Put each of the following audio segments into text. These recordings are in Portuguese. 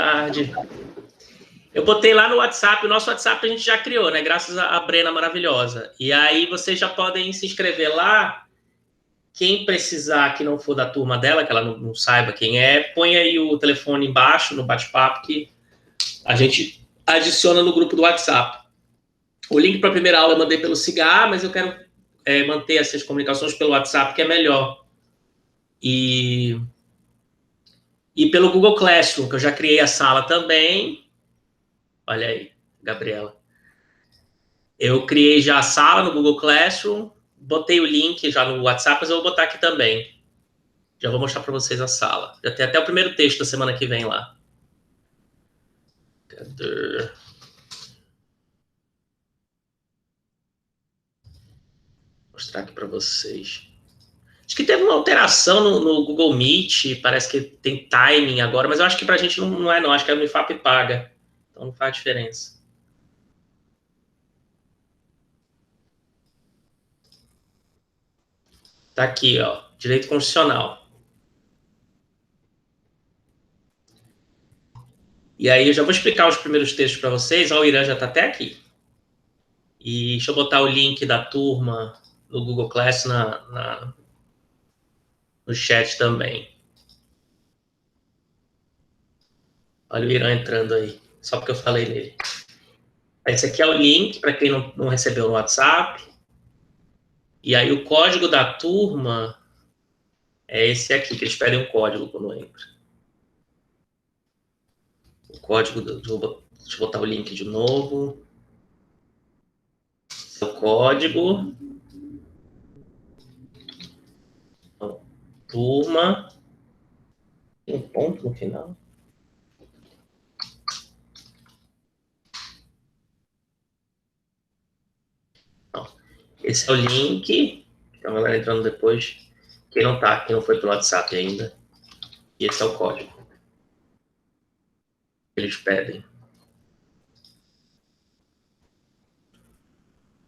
tarde. Eu botei lá no WhatsApp, o nosso WhatsApp a gente já criou, né? Graças à Brena maravilhosa. E aí vocês já podem se inscrever lá. Quem precisar, que não for da turma dela, que ela não saiba quem é, põe aí o telefone embaixo no bate-papo que a gente adiciona no grupo do WhatsApp. O link para a primeira aula eu mandei pelo Cigar, mas eu quero manter essas comunicações pelo WhatsApp, que é melhor. E pelo Google Classroom, que eu já criei a sala também. Olha aí, Gabriela. Eu criei já a sala no Google Classroom, botei o link já no WhatsApp, mas eu vou botar aqui também. Já vou mostrar para vocês a sala. Já tem até o primeiro texto da semana que vem lá. Cadê? Vou mostrar aqui para vocês. Acho que teve uma alteração no Google Meet, parece que tem timing agora, mas eu acho que pra gente não é não, acho que a Unifap paga, então não faz diferença. Tá aqui, ó, direito constitucional. E aí eu já vou explicar os primeiros textos para vocês, ó, o Irã já tá até aqui. E deixa eu botar o link da turma no Google Class no chat também. Olha o Irã entrando aí, só porque eu falei nele. Esse aqui é o link, para quem não recebeu no WhatsApp. E aí o código da turma é esse aqui, que eles pedem um código quando entra. O código, deixa eu botar o link de novo. O código. Turma. Tem um ponto no final. Não. Esse é o link. Então, a galera entrando depois. Quem não foi pelo WhatsApp ainda. E esse é o código que eles pedem.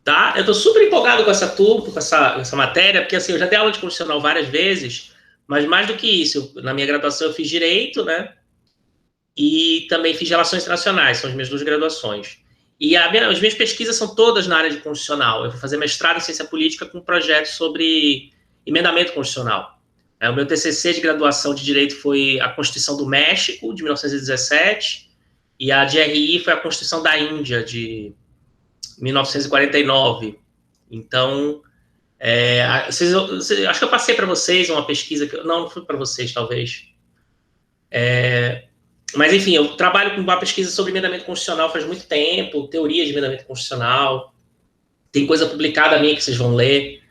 Tá? Eu tô super empolgado com essa turma, com essa matéria, porque assim, eu já dei aula de constitucional várias vezes, mas mais do que isso, na minha graduação eu fiz Direito, né? E também fiz Relações Internacionais, são as minhas duas graduações. E as minhas pesquisas são todas na área de constitucional. Eu fui fazer mestrado em Ciência Política com um projeto sobre emendamento constitucional. O meu TCC de graduação de Direito foi a Constituição do México, de 1917, e a de RI foi a Constituição da Índia, de 1949. Então, acho que eu passei para vocês uma pesquisa, não foi para vocês, talvez. Mas, enfim, eu trabalho com uma pesquisa sobre emendamento constitucional faz muito tempo, teoria de emendamento constitucional. Tem coisa publicada minha que vocês vão ler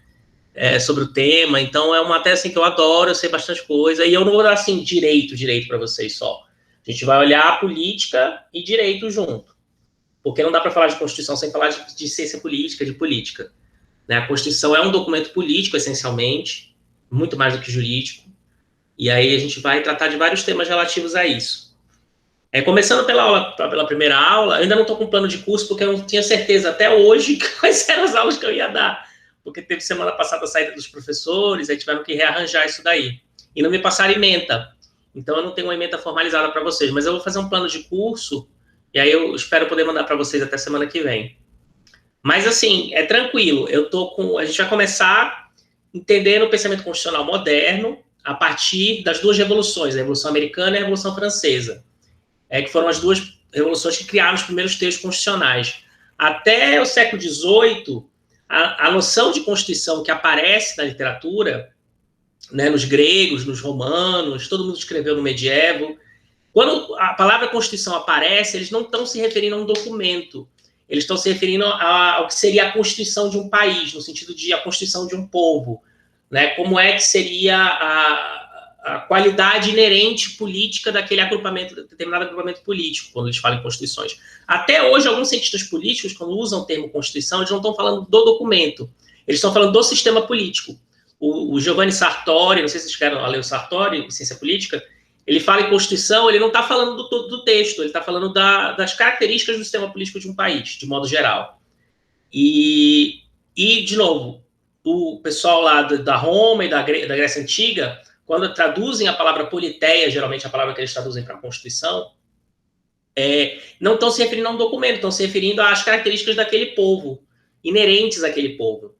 sobre o tema. Então, é uma matéria assim, que eu adoro, eu sei bastante coisa. E eu não vou dar assim, direito para vocês só. A gente vai olhar política e direito junto. Porque não dá para falar de Constituição sem falar de ciência política, de política. Né? A Constituição é um documento político, essencialmente, muito mais do que jurídico. E aí a gente vai tratar de vários temas relativos a isso. Começando pela primeira aula, eu ainda não estou com plano de curso, porque eu não tinha certeza até hoje quais eram as aulas que eu ia dar. Porque teve semana passada a saída dos professores, aí tiveram que rearranjar isso daí. E não me passaram ementa. Então eu não tenho uma ementa formalizada para vocês, mas eu vou fazer um plano de curso, e aí eu espero poder mandar para vocês até semana que vem. Mas assim, é tranquilo. A gente vai começar entendendo o pensamento constitucional moderno a partir das duas revoluções, a Revolução Americana e a Revolução Francesa. Que foram as duas revoluções que criaram os primeiros textos constitucionais. Até o século XVIII, a noção de Constituição que aparece na literatura, né, nos gregos, nos romanos, todo mundo escreveu no medievo. Quando a palavra Constituição aparece, eles não estão se referindo a um documento, eles estão se referindo ao que seria a Constituição de um país, no sentido de a Constituição de um povo. Né? Como é que seria a qualidade inerente política daquele determinado agrupamento político, quando eles falam em constituições. Até hoje, alguns cientistas políticos, quando usam o termo Constituição, eles não estão falando do documento, eles estão falando do sistema político. O Giovanni Sartori, não sei se vocês chegaram a ler o Sartori, em Ciência Política, ele fala em Constituição, ele não está falando do texto, ele está falando das características do sistema político de um país, de modo geral. E de novo, o pessoal lá da Roma e da Grécia Antiga, quando traduzem a palavra politeia, geralmente a palavra que eles traduzem para a Constituição, não estão se referindo a um documento, estão se referindo às características daquele povo, inerentes àquele povo.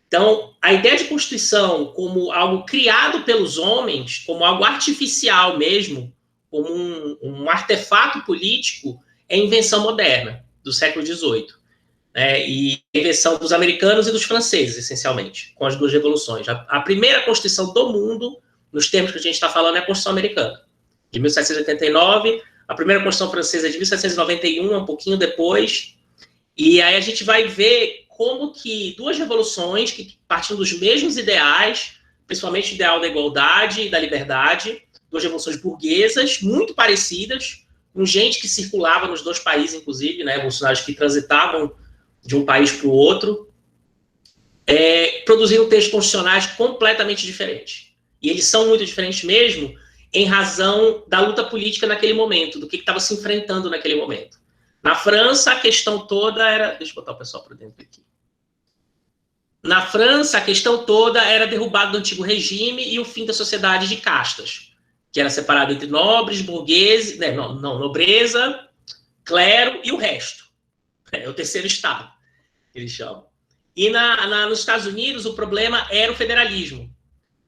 Então, a ideia de Constituição como algo criado pelos homens, como algo artificial mesmo, como um artefato político, é invenção moderna, do século XVIII. E a invenção dos americanos e dos franceses, essencialmente, com as duas revoluções. A primeira Constituição do mundo, nos termos que a gente está falando, é a Constituição americana, de 1789. A primeira Constituição francesa é de 1791, um pouquinho depois. E aí a gente vai ver como que duas revoluções que partiam dos mesmos ideais, principalmente o ideal da igualdade e da liberdade, duas revoluções burguesas, muito parecidas, com gente que circulava nos dois países, inclusive, né, revolucionários que transitavam de um país para o outro, produziram textos constitucionais completamente diferentes. E eles são muito diferentes mesmo, em razão da luta política naquele momento, do que estava se enfrentando naquele momento. Na França, a questão toda era... Deixa eu botar o pessoal para dentro aqui. Na França, a questão toda era derrubado do antigo regime e o fim da sociedade de castas, que era separada entre nobres, burgueses, nobreza, clero e o resto. É o terceiro estado, que eles chamam. E nos Estados Unidos, o problema era o federalismo.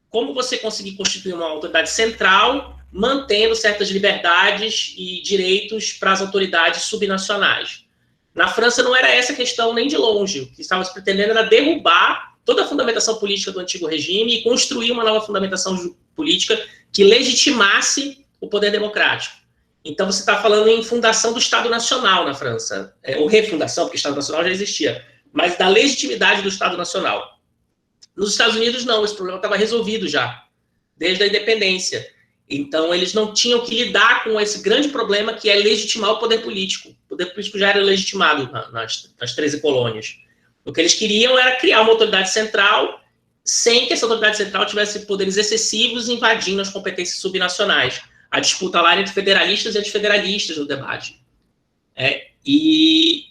Como você conseguir constituir uma autoridade central, mantendo certas liberdades e direitos para as autoridades subnacionais. Na França não era essa a questão nem de longe. O que estava se pretendendo era derrubar toda a fundamentação política do antigo regime e construir uma nova fundamentação política que legitimasse o poder democrático. Então você está falando em fundação do Estado Nacional na França, ou refundação, porque o Estado Nacional já existia, mas da legitimidade do Estado Nacional. Nos Estados Unidos não, esse problema estava resolvido já, desde a independência. Então, eles não tinham que lidar com esse grande problema que é legitimar o poder político. O poder político já era legitimado nas 13 colônias. O que eles queriam era criar uma autoridade central sem que essa autoridade central tivesse poderes excessivos invadindo as competências subnacionais. A disputa lá era entre federalistas e antifederalistas no debate.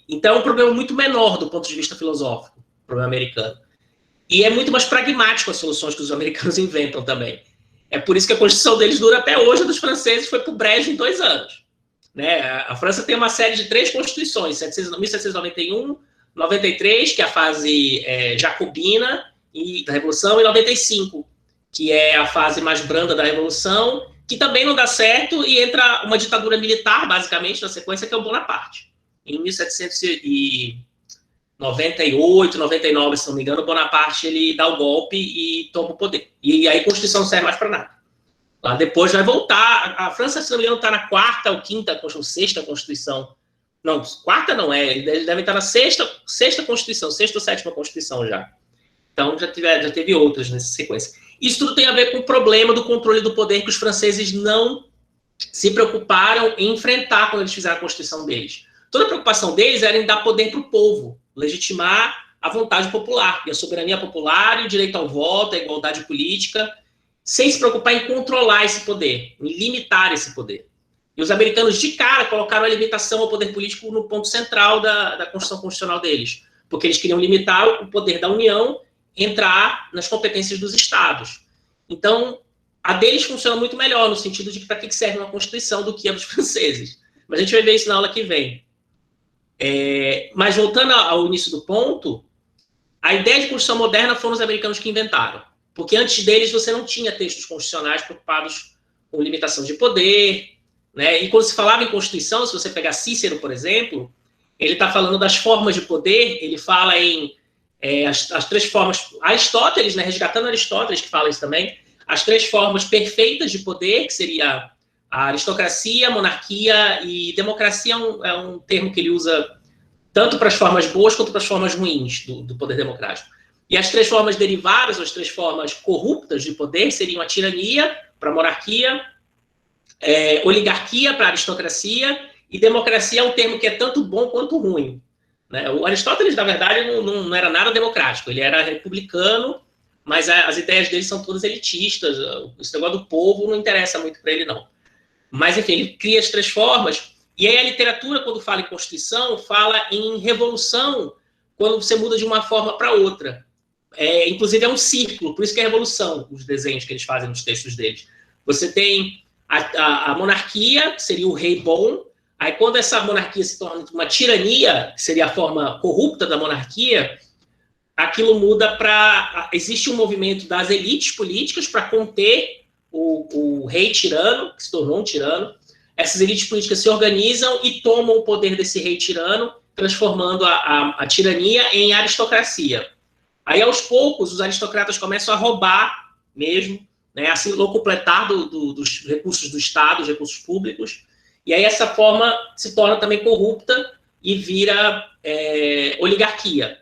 Então, é um problema muito menor do ponto de vista filosófico, o problema americano. E é muito mais pragmático as soluções que os americanos inventam também. É por isso que a Constituição deles dura até hoje, a dos franceses foi para o brejo em 2 anos. Né? A França tem uma série de 3 constituições, 1791, 93, que é a fase jacobina da Revolução, e 95, que é a fase mais branda da Revolução, que também não dá certo, e entra uma ditadura militar, basicamente, na sequência, que é o Bonaparte. Em 1798, 99, se não me engano, o Bonaparte ele dá o golpe e toma o poder. E aí a Constituição não serve mais para nada. Lá depois vai voltar. A França, se não me engano, está na 4ª ou 5ª, ou 6ª Constituição. Não, 4ª não é. Eles devem estar na 6ª Constituição, 6ª ou 7ª Constituição já. Então já teve outras nessa sequência. Isso tudo tem a ver com o problema do controle do poder que os franceses não se preocuparam em enfrentar quando eles fizeram a Constituição deles. Toda a preocupação deles era em dar poder para o povo, legitimar a vontade popular, e a soberania popular, e o direito ao voto, a igualdade política, sem se preocupar em controlar esse poder, em limitar esse poder. E os americanos, de cara, colocaram a limitação ao poder político no ponto central da Constituição Constitucional deles, porque eles queriam limitar o poder da União, entrar nas competências dos estados. Então, a deles funciona muito melhor, no sentido de para que serve uma Constituição do que a dos franceses. Mas a gente vai ver isso na aula que vem. Mas voltando ao início do ponto, a ideia de Constituição moderna foram os americanos que inventaram, porque antes deles você não tinha textos constitucionais preocupados com limitação de poder, né? E quando se falava em Constituição, se você pegar Cícero, por exemplo, ele está falando das formas de poder, ele fala em as 3 formas, Aristóteles, né, resgatando Aristóteles, que fala isso também, as 3 formas perfeitas de poder, que seria a aristocracia, a monarquia e democracia é um termo que ele usa tanto para as formas boas quanto para as formas ruins do poder democrático. E as 3 formas derivadas, as 3 formas corruptas de poder, seriam a tirania para a monarquia, oligarquia para a aristocracia, e democracia é um termo que é tanto bom quanto ruim. Né? O Aristóteles, na verdade, não era nada democrático, ele era republicano, mas as ideias dele são todas elitistas, esse negócio do povo não interessa muito para ele, não. Mas, enfim, ele cria as 3 formas, e aí a literatura, quando fala em Constituição, fala em revolução, quando você muda de uma forma para outra. Inclusive é um círculo, por isso que é revolução, os desenhos que eles fazem nos textos deles. Você tem a monarquia, que seria o rei bom, Aí, quando essa monarquia se torna uma tirania, que seria a forma corrupta da monarquia, aquilo muda para... Existe um movimento das elites políticas para conter o rei tirano, que se tornou um tirano. Essas elites políticas se organizam e tomam o poder desse rei tirano, transformando a tirania em aristocracia. Aí, aos poucos, os aristocratas começam a roubar mesmo, né, a se locupletar dos recursos do Estado, dos recursos públicos, e aí essa forma se torna também corrupta e vira oligarquia.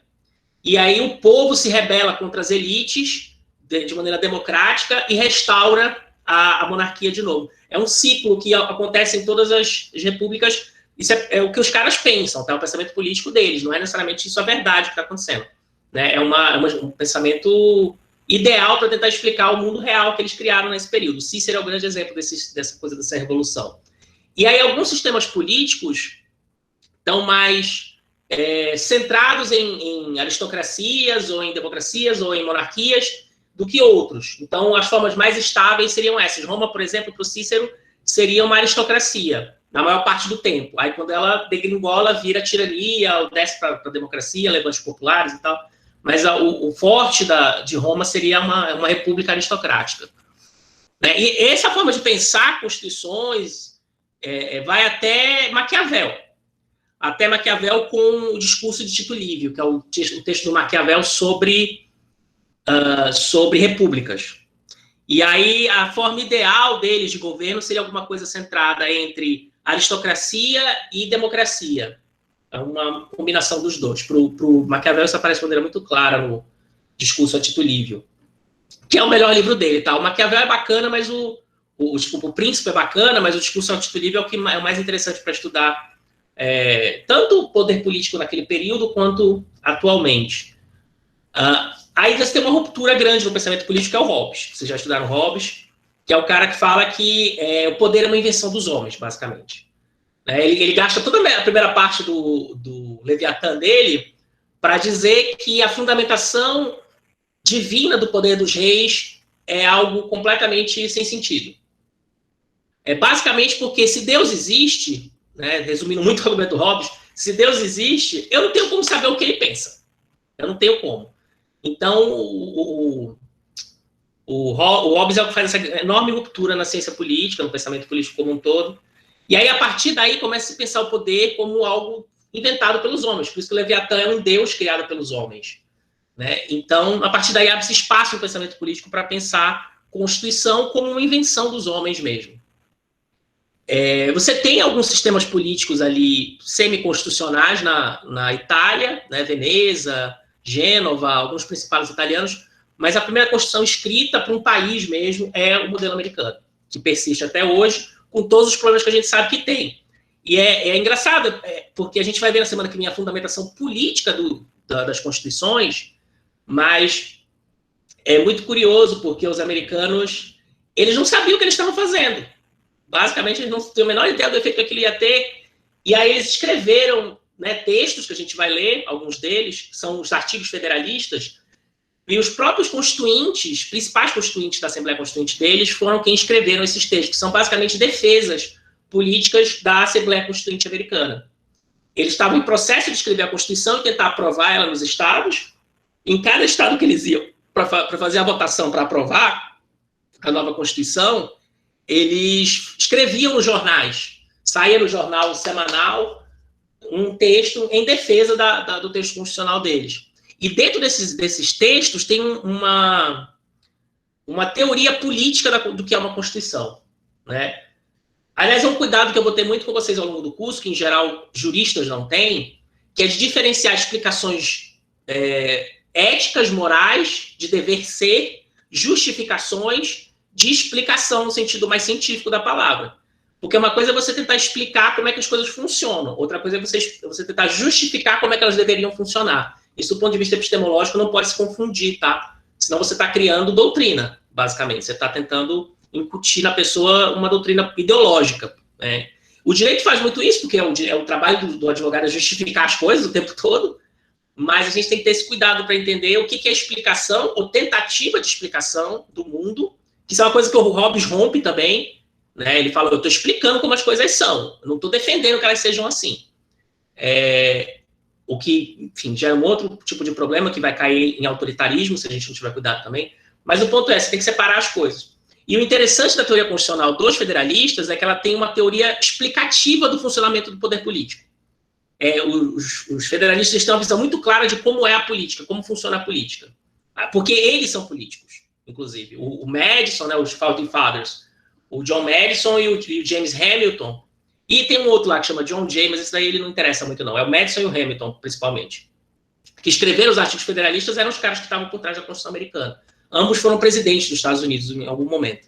E aí o povo se rebela contra as elites de maneira democrática e restaura a monarquia de novo. É um ciclo que acontece em todas as repúblicas. Isso é o que os caras pensam, tá? O pensamento político deles, não é necessariamente isso a verdade que está acontecendo. Né? É um pensamento ideal para tentar explicar o mundo real que eles criaram nesse período. Cícero é o grande exemplo dessa coisa, dessa revolução. E aí alguns sistemas políticos estão mais centrados em aristocracias, ou em democracias, ou em monarquias, do que outros. Então, as formas mais estáveis seriam essas. Roma, por exemplo, para o Cícero, seria uma aristocracia, na maior parte do tempo. Aí, quando ela degringola, vira tirania, ou desce para a democracia, levantes populares e tal. Mas o forte de Roma seria uma república aristocrática. Né? E essa forma de pensar constituições vai até Maquiavel. Até Maquiavel com o discurso de Tito Livio, que é o texto do Maquiavel sobre repúblicas. E aí a forma ideal deles de governo seria alguma coisa centrada entre aristocracia e democracia. É uma combinação dos dois. Para o Maquiavel isso aparece de maneira muito clara no discurso a Tito Livio, que é o melhor livro dele. Tá? O Maquiavel é bacana, mas o Príncipe é bacana, mas o discurso a Tito Livio é o mais interessante para estudar tanto o poder político naquele período quanto atualmente. Aí você tem uma ruptura grande no pensamento político, que é o Hobbes. Vocês já estudaram Hobbes, que é o cara que fala que o poder é uma invenção dos homens, basicamente. Ele gasta toda a primeira parte do Leviatã dele para dizer que a fundamentação divina do poder dos reis é algo completamente sem sentido. Basicamente porque se Deus existe, né, resumindo muito o argumento do Hobbes, se Deus existe, eu não tenho como saber o que ele pensa. Eu não tenho como. Então, o Hobbes é o que faz essa enorme ruptura na ciência política, no pensamento político como um todo. E aí, a partir daí, começa a se pensar o poder como algo inventado pelos homens. Por isso que o Leviatã é um deus criado pelos homens. Né? Então, a partir daí, abre-se espaço no pensamento político para pensar Constituição como uma invenção dos homens mesmo. Você tem alguns sistemas políticos ali semi-constitucionais na Itália, né? Veneza, Gênova, alguns principados italianos, mas a primeira Constituição escrita para um país mesmo é o modelo americano, que persiste até hoje, com todos os problemas que a gente sabe que tem. E é engraçado, porque a gente vai ver na semana que vem a fundamentação política das constituições, mas é muito curioso, porque os americanos, eles não sabiam o que eles estavam fazendo. Basicamente, eles não tinham a menor ideia do efeito que aquilo ia ter, e aí eles escreveram, né, textos que a gente vai ler, alguns deles, que são os artigos federalistas, e os próprios constituintes, principais constituintes da Assembleia Constituinte deles, foram quem escreveram esses textos, que são basicamente defesas políticas da Assembleia Constituinte americana. Eles estavam em processo de escrever a Constituição e tentar aprovar ela nos estados. Em cada estado que eles iam para fazer a votação para aprovar a nova Constituição, eles escreviam nos jornais. Saía no jornal semanal um texto em defesa do texto constitucional deles. E dentro desses textos tem uma teoria política do que é uma Constituição. Né? Aliás, é um cuidado que eu vou ter muito com vocês ao longo do curso, que em geral juristas não têm, que é de diferenciar explicações éticas, morais, de dever ser, justificações de explicação no sentido mais científico da palavra. Porque uma coisa é você tentar explicar como é que as coisas funcionam, outra coisa é você tentar justificar como é que elas deveriam funcionar. Isso, do ponto de vista epistemológico, não pode se confundir, tá? Senão você está criando doutrina, basicamente. Você está tentando incutir na pessoa uma doutrina ideológica. Né? O direito faz muito isso, porque é o trabalho do advogado justificar as coisas o tempo todo, mas a gente tem que ter esse cuidado para entender o que é explicação ou tentativa de explicação do mundo, que isso é uma coisa que o Hobbes rompe também. né? Ele falou, eu estou explicando como as coisas são, eu não estou defendendo que elas sejam assim. O que, enfim, gera um outro tipo de problema que vai cair em autoritarismo, se a gente não tiver cuidado também. Mas o ponto é, você tem que separar as coisas. E o interessante da teoria constitucional dos federalistas é que ela tem uma teoria explicativa do funcionamento do poder político. Os federalistas têm uma visão muito clara de como é a política, como funciona a política. Porque eles são políticos, inclusive. O Madison, né, os Founding Fathers, o John Madison e o James Hamilton, e tem um outro lá que chama John Jay, mas esse daí ele não interessa muito não, é o Madison e o Hamilton, principalmente, que escreveram os artigos federalistas, eram os caras que estavam por trás da Constituição americana. Ambos foram presidentes dos Estados Unidos em algum momento.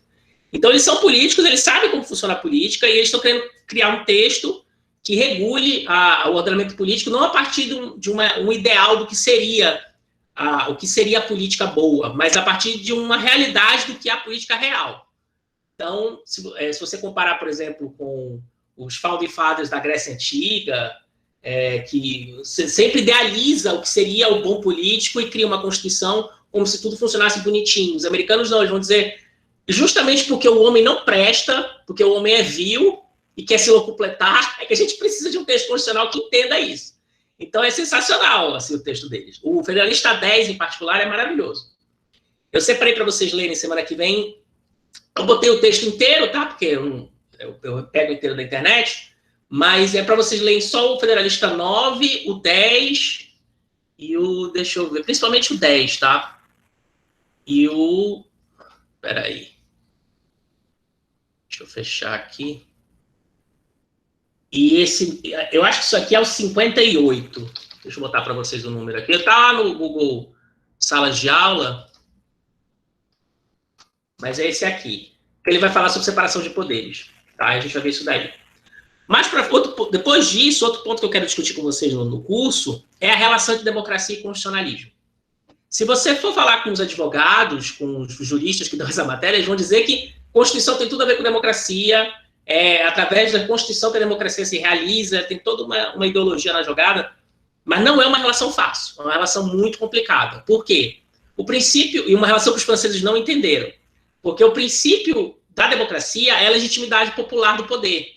Então eles são políticos, eles sabem como funciona a política, e eles estão querendo criar um texto que regule o ordenamento político, não a partir de um ideal do que seria o que seria a política boa, mas a partir de uma realidade do que é a política real. Então, se você comparar, por exemplo, com os Founding Fathers da Grécia Antiga, que sempre idealiza o que seria o bom político e cria uma Constituição como se tudo funcionasse bonitinho. Os americanos não, eles vão dizer, justamente porque o homem não presta, porque o homem é vil e quer se locupletar, é que a gente precisa de um texto constitucional que entenda isso. Então é sensacional assim, o texto deles. O Federalista 10, em particular, é maravilhoso. Eu separei para vocês lerem semana que vem. Eu botei o texto inteiro, tá? Porque eu pego inteiro da internet, mas é para vocês lerem só o Federalista 9, o 10 e o... Deixa eu ver, principalmente o 10, tá? E o... Peraí. Deixa eu fechar aqui. E eu acho que isso aqui é o 58. Deixa eu botar para vocês o número aqui. Está lá no Google Salas de Aula, mas é esse aqui. Ele vai falar sobre separação de poderes. Tá? A gente vai ver isso daí. Mas, depois disso, outro ponto que eu quero discutir com vocês no curso é a relação entre democracia e constitucionalismo. Se você for falar com os advogados, com os juristas que dão essa matéria, eles vão dizer que Constituição tem tudo a ver com democracia, através da Constituição que a democracia se realiza, tem toda uma ideologia na jogada, mas não é uma relação fácil, é uma relação muito complicada. Por quê? O princípio, e uma relação que os franceses não entenderam, porque o princípio da democracia é a legitimidade popular do poder.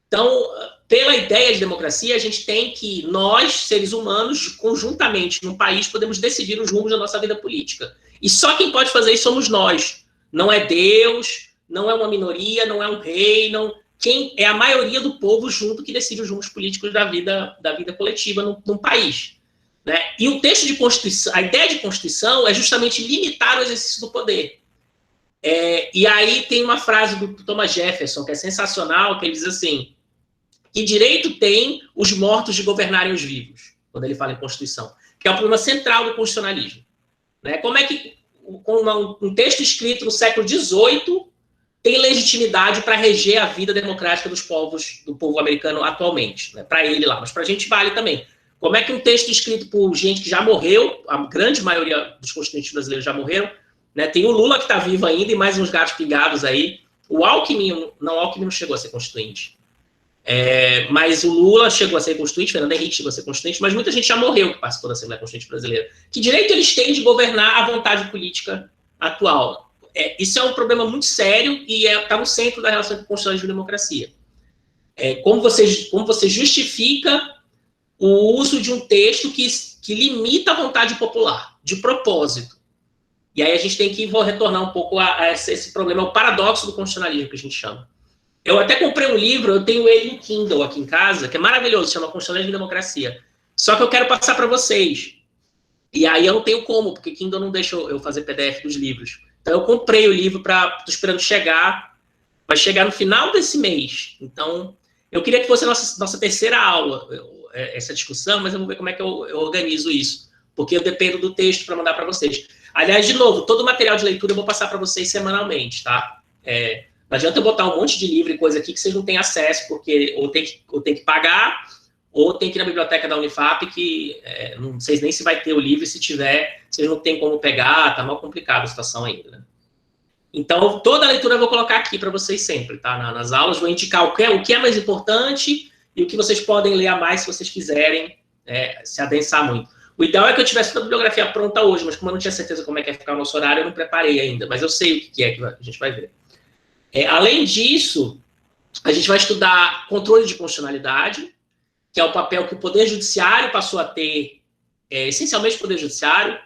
Então, pela ideia de democracia, a gente tem que, nós, seres humanos, conjuntamente, num país, podemos decidir os rumos da nossa vida política. E só quem pode fazer isso somos nós. Não é Deus, não é uma minoria, não é um rei, quem é a maioria do povo junto que decide os rumos políticos da vida coletiva num país. Né? E o texto de Constituição, a ideia de Constituição é justamente limitar o exercício do poder. E aí tem uma frase do Thomas Jefferson, que é sensacional, que ele diz assim, que direito tem os mortos de governarem os vivos, quando ele fala em Constituição, que é o problema central do constitucionalismo. Né? Como é que um texto escrito no século XVIII tem legitimidade para reger a vida democrática do povo americano atualmente, né? Para ele lá, mas para a gente vale também. Como é que um texto escrito por gente que já morreu, a grande maioria dos constituintes brasileiros já morreram, né? Tem o Lula que está vivo ainda e mais uns gatos pingados aí, o Alckmin não chegou a ser constituinte, mas o Lula chegou a ser constituinte, Fernando Henrique chegou a ser constituinte, mas muita gente já morreu que participou da Assembleia Constituinte Brasileira. Que direito eles têm de governar a vontade política atual? Isso é um problema muito sério e está no centro da relação entre constitucionalismo e democracia. Como você justifica o uso de um texto que limita a vontade popular, de propósito. E aí a gente tem que retornar um pouco a esse problema, o paradoxo do constitucionalismo, que a gente chama. Eu até comprei um livro, eu tenho ele em Kindle aqui em casa, que é maravilhoso, chama Constitucionalismo e Democracia. Só que eu quero passar para vocês. E aí eu não tenho como, porque Kindle não deixa eu fazer PDF dos livros. Então eu comprei o livro estou esperando chegar, vai chegar no final desse mês. Então, eu queria que fosse a nossa terceira aula, essa discussão, mas eu vou ver como é que eu organizo isso, porque eu dependo do texto para mandar para vocês. Aliás, de novo, todo o material de leitura eu vou passar para vocês semanalmente, tá? Não adianta eu botar um monte de livro e coisa aqui que vocês não têm acesso, porque ou tem que pagar, ou tem que ir na biblioteca da Unifap, que não sei nem se vai ter o livro, e se tiver, vocês não têm como pegar, tá mal complicada a situação ainda, né? Então, toda a leitura eu vou colocar aqui para vocês sempre, tá? Nas aulas, vou indicar o que é mais importante e o que vocês podem ler a mais se vocês quiserem se adensar muito. O ideal é que eu tivesse toda a bibliografia pronta hoje, mas como eu não tinha certeza como é que ia ficar o nosso horário, eu não preparei ainda, mas eu sei o que é que a gente vai ver. Além disso, a gente vai estudar controle de constitucionalidade, que é o papel que o Poder Judiciário passou a ter, essencialmente o Poder Judiciário,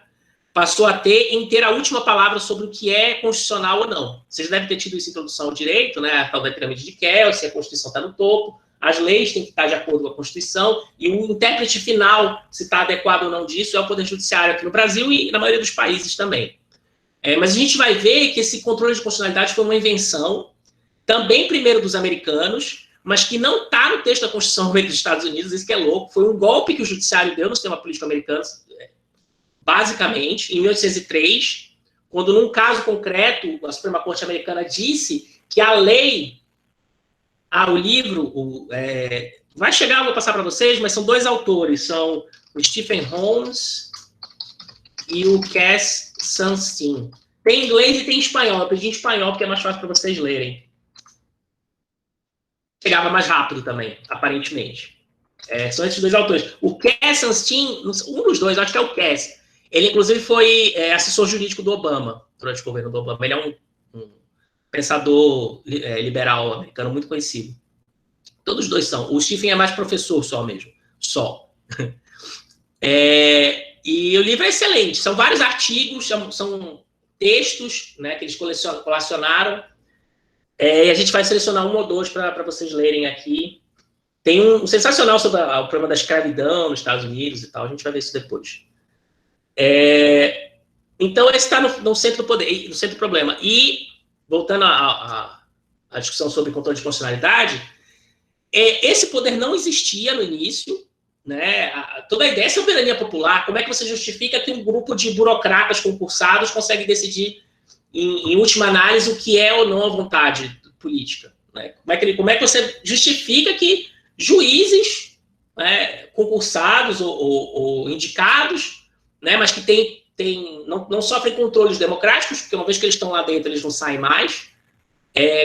passou a ter em ter a última palavra sobre o que é constitucional ou não. Vocês devem ter tido essa introdução ao direito, né? A tal da pirâmide de Kelsen, a Constituição está no topo, as leis têm que estar de acordo com a Constituição, e o intérprete final, se está adequado ou não disso, é o Poder Judiciário aqui no Brasil e na maioria dos países também. Mas a gente vai ver que esse controle de constitucionalidade foi uma invenção, também primeiro dos americanos, mas que não está no texto da Constituição dos Estados Unidos, isso que é louco, foi um golpe que o Judiciário deu no sistema político americano, basicamente, em 1803, quando num caso concreto, a Suprema Corte americana disse que a lei, o livro, vai chegar, eu vou passar para vocês, mas são dois autores, são o Stephen Holmes e o Cass Sunstein. Tem inglês e tem espanhol, eu pedi em espanhol porque é mais fácil para vocês lerem. Chegava mais rápido também, aparentemente. São esses dois autores. O Cass Sunstein, um dos dois, acho que é o Cass, ele inclusive foi assessor jurídico do Obama, durante o governo do Obama. Ele é um pensador liberal americano muito conhecido. Todos os dois são. O Stephen é mais professor só mesmo. Só. E o livro é excelente. São vários artigos, são textos, né, que eles colecionaram. E a gente vai selecionar um ou dois para vocês lerem aqui. Tem um sensacional sobre o problema da escravidão nos Estados Unidos e tal. A gente vai ver isso depois. Então, esse está no centro do poder, no centro do problema. E, voltando à discussão sobre controle de constitucionalidade, esse poder não existia no início, né? Toda a ideia é soberania popular. Como é que você justifica que um grupo de burocratas concursados consegue decidir, em última análise, o que é ou não a vontade política? Né? Como é que você justifica que juízes, né, concursados ou indicados, né, mas que não sofrem controles democráticos, porque uma vez que eles estão lá dentro, eles não saem mais.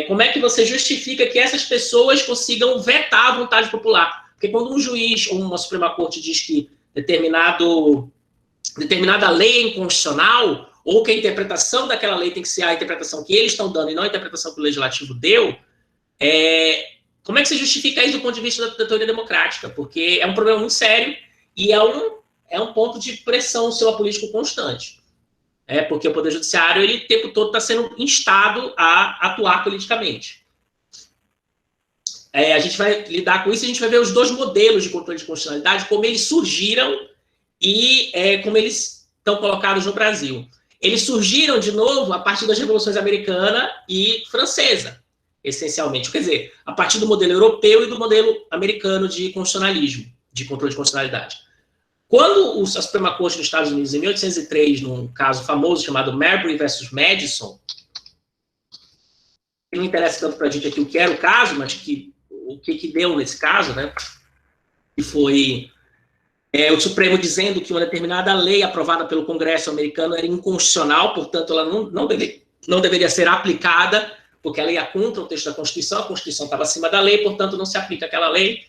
Como é que você justifica que essas pessoas consigam vetar a vontade popular? Porque quando um juiz ou uma Suprema Corte diz que determinada lei é inconstitucional, ou que a interpretação daquela lei tem que ser a interpretação que eles estão dando e não a interpretação que o Legislativo deu, como é que você justifica isso do ponto de vista da teoria democrática? Porque é um problema muito sério e é um ponto de pressão no sistema político constante. Porque o Poder Judiciário, ele o tempo todo está sendo instado a atuar politicamente. A gente vai lidar com isso e a gente vai ver os dois modelos de controle de constitucionalidade, como eles surgiram e como eles estão colocados no Brasil. Eles surgiram, de novo, a partir das revoluções americana e francesa, essencialmente. Quer dizer, a partir do modelo europeu e do modelo americano de constitucionalismo, de controle de constitucionalidade. Quando a Suprema Corte dos Estados Unidos, em 1803, num caso famoso chamado Marbury versus Madison, que não interessa tanto para a gente aqui o que era o caso, mas o que deu nesse caso, né? Que foi o Supremo dizendo que uma determinada lei aprovada pelo Congresso americano era inconstitucional, portanto, ela não deveria ser aplicada, porque a lei ia contra o texto da Constituição, a Constituição estava acima da lei, portanto, não se aplica aquela lei.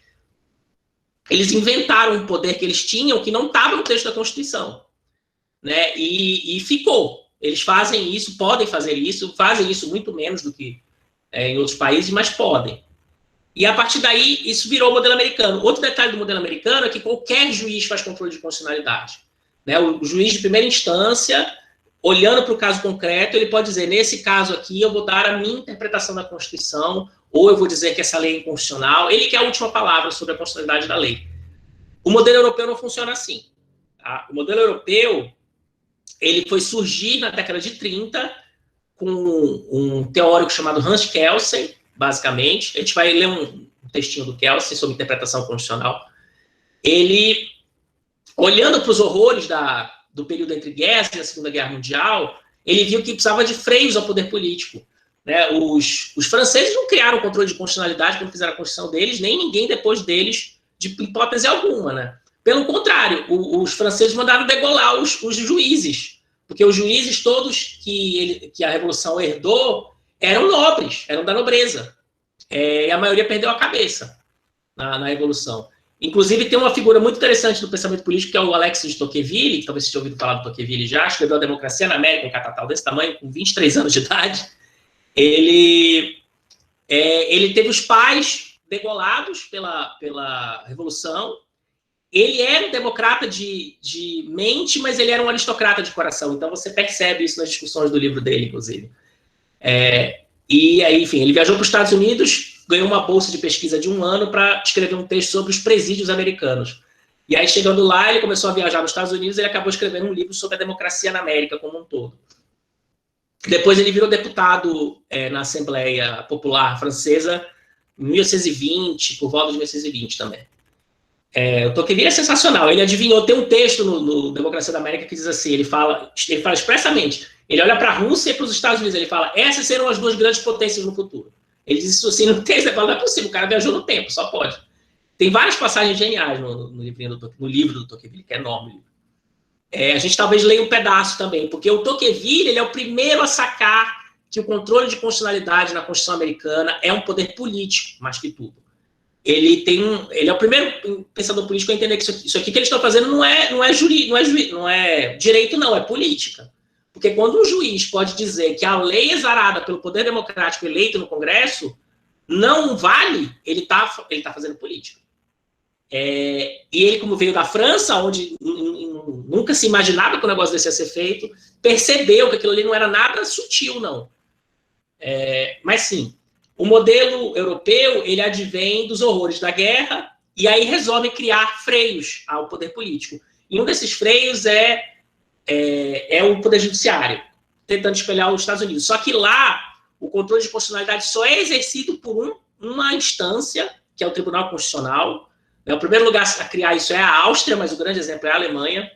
Eles inventaram um poder que eles tinham que não estava no texto da Constituição, né? E ficou. Eles fazem isso, podem fazer isso, fazem isso muito menos do que em outros países, mas podem. E a partir daí, isso virou o modelo americano. Outro detalhe do modelo americano é que qualquer juiz faz controle de constitucionalidade, né? O juiz de primeira instância, olhando para o caso concreto, ele pode dizer, nesse caso aqui, eu vou dar a minha interpretação da Constituição, ou eu vou dizer que essa lei é inconstitucional. Ele que é a última palavra sobre a constitucionalidade da lei. O modelo europeu não funciona assim. Tá? O modelo europeu, ele foi surgir na década de 30 com um teórico chamado Hans Kelsen, basicamente. A gente vai ler um textinho do Kelsen sobre interpretação constitucional. Ele, olhando para os horrores do período entre guerras e a Segunda Guerra Mundial, ele viu que precisava de freios ao poder político. Né? Os franceses não criaram controle de constitucionalidade quando fizeram a Constituição deles, nem ninguém depois deles, de hipótese alguma. Né? Pelo contrário, os franceses mandaram degolar os juízes, porque os juízes todos que a Revolução herdou eram nobres, eram da nobreza. E a maioria perdeu a cabeça na Revolução. Inclusive, tem uma figura muito interessante do pensamento político, que é o Alexis de Tocqueville, que talvez vocês tenham ouvido falar do Tocqueville já, escreveu A Democracia na América, um catatal desse tamanho, com 23 anos de idade. Ele Ele teve os pais degolados pela Revolução. Ele era um democrata de mente, mas ele era um aristocrata de coração. Então você percebe isso nas discussões do livro dele, inclusive. E aí, enfim, ele viajou para os Estados Unidos, ganhou uma bolsa de pesquisa de 1 ano para escrever um texto sobre os presídios americanos. E aí, chegando lá, ele começou a viajar nos Estados Unidos e ele acabou escrevendo um livro sobre a democracia na América como um todo. Depois ele virou deputado na Assembleia Popular Francesa em 1820, por volta de 1820 também. O Tocqueville é sensacional. Ele adivinhou, tem um texto no Democracia da América que diz assim, ele fala expressamente, ele olha para a Rússia e para os Estados Unidos, ele fala, essas serão as 2 grandes potências no futuro. Ele diz isso assim no texto, ele fala, não é possível, o cara viajou no tempo, só pode. Tem várias passagens geniais no livro do Tocqueville, que é enorme. A gente talvez leia um pedaço também, porque o Tocqueville ele é o primeiro a sacar que o controle de constitucionalidade na Constituição americana é um poder político, mais que tudo. Ele é o primeiro pensador político a entender que isso aqui que eles estão fazendo não é direito, não, é política. Porque quando um juiz pode dizer que a lei exarada pelo poder democrático eleito no Congresso não vale, ele tá fazendo política. E ele, como veio da França, onde nunca se imaginava que o negócio desse ia ser feito, percebeu que aquilo ali não era nada sutil, não. Mas sim, o modelo europeu, ele advém dos horrores da guerra e aí resolve criar freios ao poder político. E um desses freios é o poder judiciário, tentando espelhar os Estados Unidos. Só que lá, o controle de constitucionalidade só é exercido por uma instância, que é o Tribunal Constitucional. O primeiro lugar a criar isso é a Áustria, mas o grande exemplo é a Alemanha,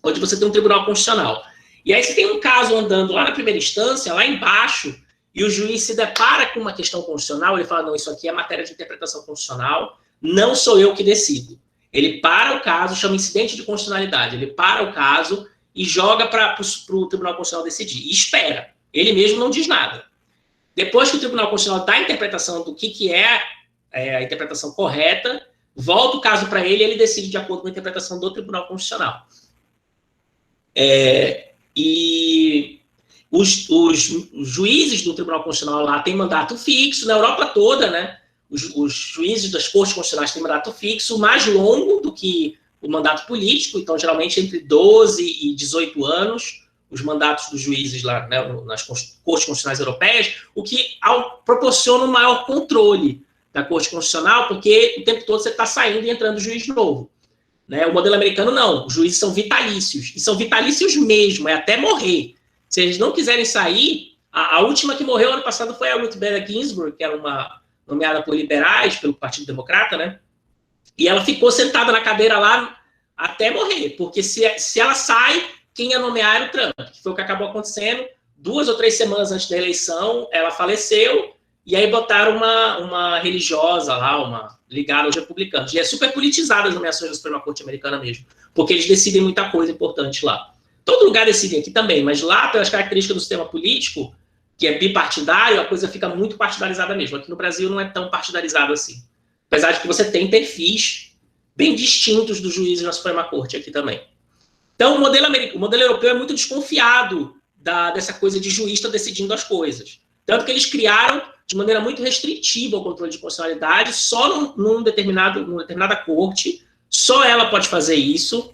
onde você tem um Tribunal Constitucional. E aí você tem um caso andando lá na primeira instância, lá embaixo, e o juiz se depara com uma questão constitucional, ele fala, não, isso aqui é matéria de interpretação constitucional, não sou eu que decido. Ele para o caso, chama incidente de constitucionalidade, ele para o caso e joga para o Tribunal Constitucional decidir, e espera. Ele mesmo não diz nada. Depois que o Tribunal Constitucional dá a interpretação do que é a interpretação correta, volta o caso para ele e ele decide de acordo com a interpretação do Tribunal Constitucional. E os juízes do Tribunal Constitucional lá têm mandato fixo, na Europa toda, né? Os juízes das cortes constitucionais têm mandato fixo, mais longo do que o mandato político, então geralmente entre 12 e 18 anos, os mandatos dos juízes lá, né, nas cortes constitucionais europeias, o que proporciona um maior controle da Corte Constitucional, porque o tempo todo você está saindo e entrando juiz novo. Né? O modelo americano, não. Os juízes são vitalícios. E são vitalícios mesmo, é até morrer. Se eles não quiserem sair, a última que morreu ano passado foi a Ruth Bader Ginsburg, que era uma nomeada por liberais, pelo Partido Democrata, né? E ela ficou sentada na cadeira lá até morrer, porque se ela sai, quem ia nomear era o Trump, que foi o que acabou acontecendo. 2 ou 3 semanas antes da eleição, ela faleceu, e aí botaram uma religiosa lá, ligada aos republicanos. E é super politizada as nomeações da Suprema Corte americana mesmo, porque eles decidem muita coisa importante lá. Todo lugar decide aqui também, mas lá, pelas características do sistema político, que é bipartidário, a coisa fica muito partidarizada mesmo. Aqui no Brasil não é tão partidarizado assim. Apesar de que você tem perfis bem distintos dos juízes na Suprema Corte aqui também. Então, o modelo europeu é muito desconfiado dessa coisa de juiz estar decidindo as coisas. Tanto que eles criaram de maneira muito restritiva o controle de constitucionalidade, só numa determinada corte, só ela pode fazer isso.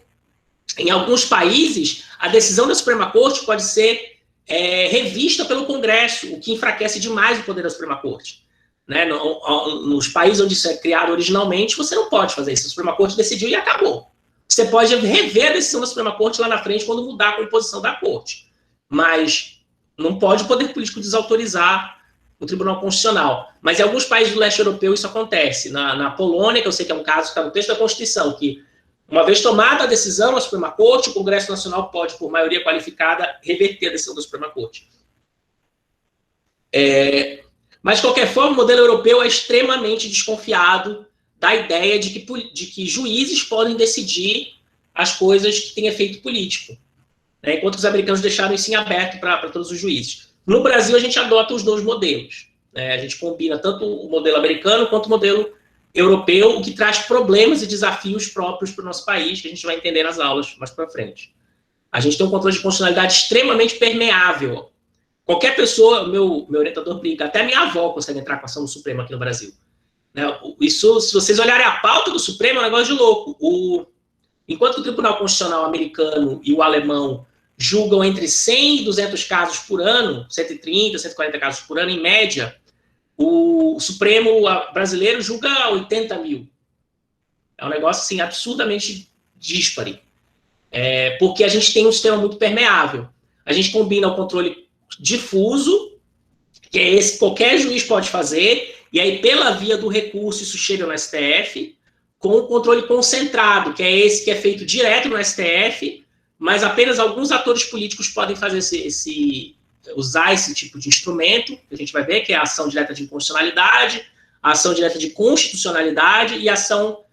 Em alguns países, a decisão da Suprema Corte pode ser revista pelo Congresso, o que enfraquece demais o poder da Suprema Corte. Né? Nos países onde isso é criado originalmente, você não pode fazer isso. A Suprema Corte decidiu e acabou. Você pode rever a decisão da Suprema Corte lá na frente quando mudar a composição da Corte. Mas não pode o poder político desautorizar o Tribunal Constitucional. Mas em alguns países do leste europeu isso acontece. Na Polônia, que eu sei que é um caso que está no texto da Constituição, que uma vez tomada a decisão na Suprema Corte, o Congresso Nacional pode, por maioria qualificada, reverter a decisão da Suprema Corte. Mas, de qualquer forma, o modelo europeu é extremamente desconfiado da ideia de que juízes podem decidir as coisas que têm efeito político, né? Enquanto os americanos deixaram isso em aberto para todos os juízes. No Brasil, a gente adota os 2 modelos. Né? A gente combina tanto o modelo americano quanto o modelo europeu, o que traz problemas e desafios próprios para o nosso país, que a gente vai entender nas aulas mais para frente. A gente tem um controle de constitucionalidade extremamente permeável. Qualquer pessoa, meu orientador brinca, até minha avó consegue entrar com ação no Supremo aqui no Brasil. Né? Isso, se vocês olharem a pauta do Supremo, é um negócio de louco. Enquanto o Tribunal Constitucional americano e o alemão julgam entre 100 e 200 casos por ano, 130, 140 casos por ano, em média, o Supremo brasileiro julga 80 mil. É um negócio assim, absurdamente díspare. Porque a gente tem um sistema muito permeável. A gente combina o controle difuso, que é esse que qualquer juiz pode fazer, e aí, pela via do recurso, isso chega no STF, com o controle concentrado, que é esse que é feito direto no STF, mas apenas alguns atores políticos podem fazer usar esse tipo de instrumento, que a gente vai ver, que é a ação direta de inconstitucionalidade, a ação direta de constitucionalidade e a ação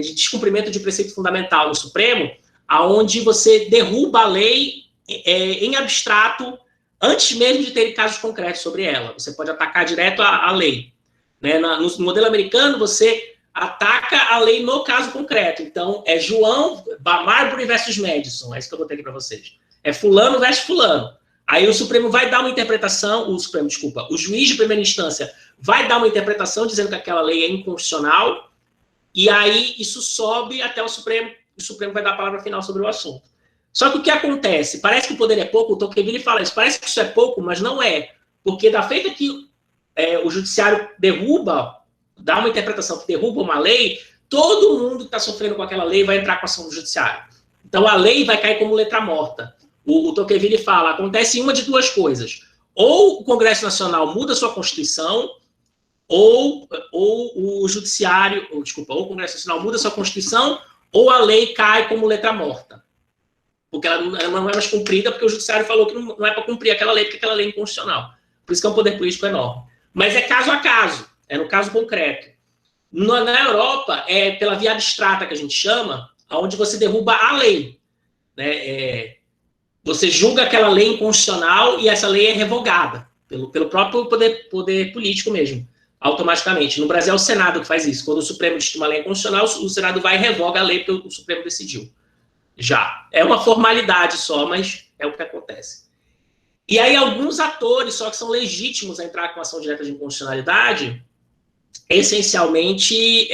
de descumprimento de preceito fundamental no Supremo, aonde você derruba a lei em abstrato antes mesmo de ter casos concretos sobre ela. Você pode atacar direto a lei. Né? No modelo americano, você ataca a lei no caso concreto. Então, é João Marbury versus Madison. É isso que eu botei aqui para vocês. É fulano versus fulano. Aí o Supremo vai dar uma interpretação, o juiz de primeira instância vai dar uma interpretação dizendo que aquela lei é inconstitucional, e aí isso sobe até o Supremo vai dar a palavra final sobre o assunto. Só que o que acontece? Parece que o poder é pouco, o Tocqueville fala isso, parece que isso é pouco, mas não é. Porque da feita que o judiciário dá uma interpretação que derruba uma lei, todo mundo que está sofrendo com aquela lei vai entrar com a ação do judiciário. Então a lei vai cair como letra morta. O Tocqueville fala, acontece uma de duas coisas. Ou o Congresso Nacional muda sua Constituição, ou o Judiciário, ou o Congresso Nacional muda sua Constituição, ou a lei cai como letra morta. Porque ela não é mais cumprida, porque o Judiciário falou que não é para cumprir aquela lei, porque aquela lei é inconstitucional. Por isso que é um poder político enorme. Mas é caso a caso, é no caso concreto. Na Europa, é pela via abstrata que a gente chama, onde você derruba a lei. Né? Você julga aquela lei inconstitucional e essa lei é revogada pelo próprio poder político mesmo, automaticamente. No Brasil é o Senado que faz isso. Quando o Supremo diz que uma lei é inconstitucional, o Senado vai e revoga a lei porque o Supremo decidiu. Já. É uma formalidade só, mas é o que acontece. E aí alguns atores só que são legítimos a entrar com ação direta de inconstitucionalidade, essencialmente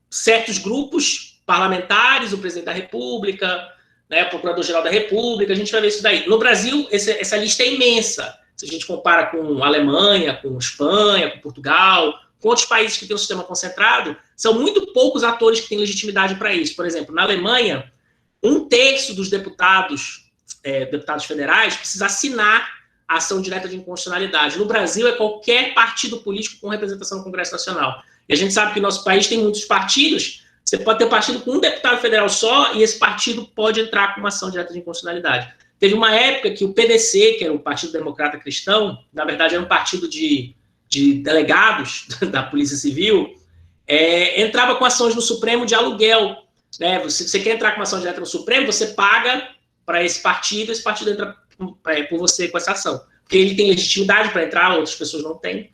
certos grupos parlamentares, o presidente da República, né, o Procurador-Geral da República, a gente vai ver isso daí. No Brasil, essa lista é imensa. Se a gente compara com a Alemanha, com Espanha, com Portugal, com outros países que têm um sistema concentrado, são muito poucos atores que têm legitimidade para isso. Por exemplo, na Alemanha, 1/3 dos deputados federais precisa assinar a ação direta de inconstitucionalidade. No Brasil, é qualquer partido político com representação no Congresso Nacional. E a gente sabe que o nosso país tem muitos partidos. Você pode ter um partido com um deputado federal só e esse partido pode entrar com uma ação direta de inconstitucionalidade. Teve uma época que o PDC, que era o Partido Democrata Cristão, na verdade era um partido de delegados da Polícia Civil, entrava com ações no Supremo de aluguel. Né? Você quer entrar com uma ação direta no Supremo, você paga para esse partido entra por você com essa ação. Porque ele tem legitimidade para entrar, outras pessoas não têm.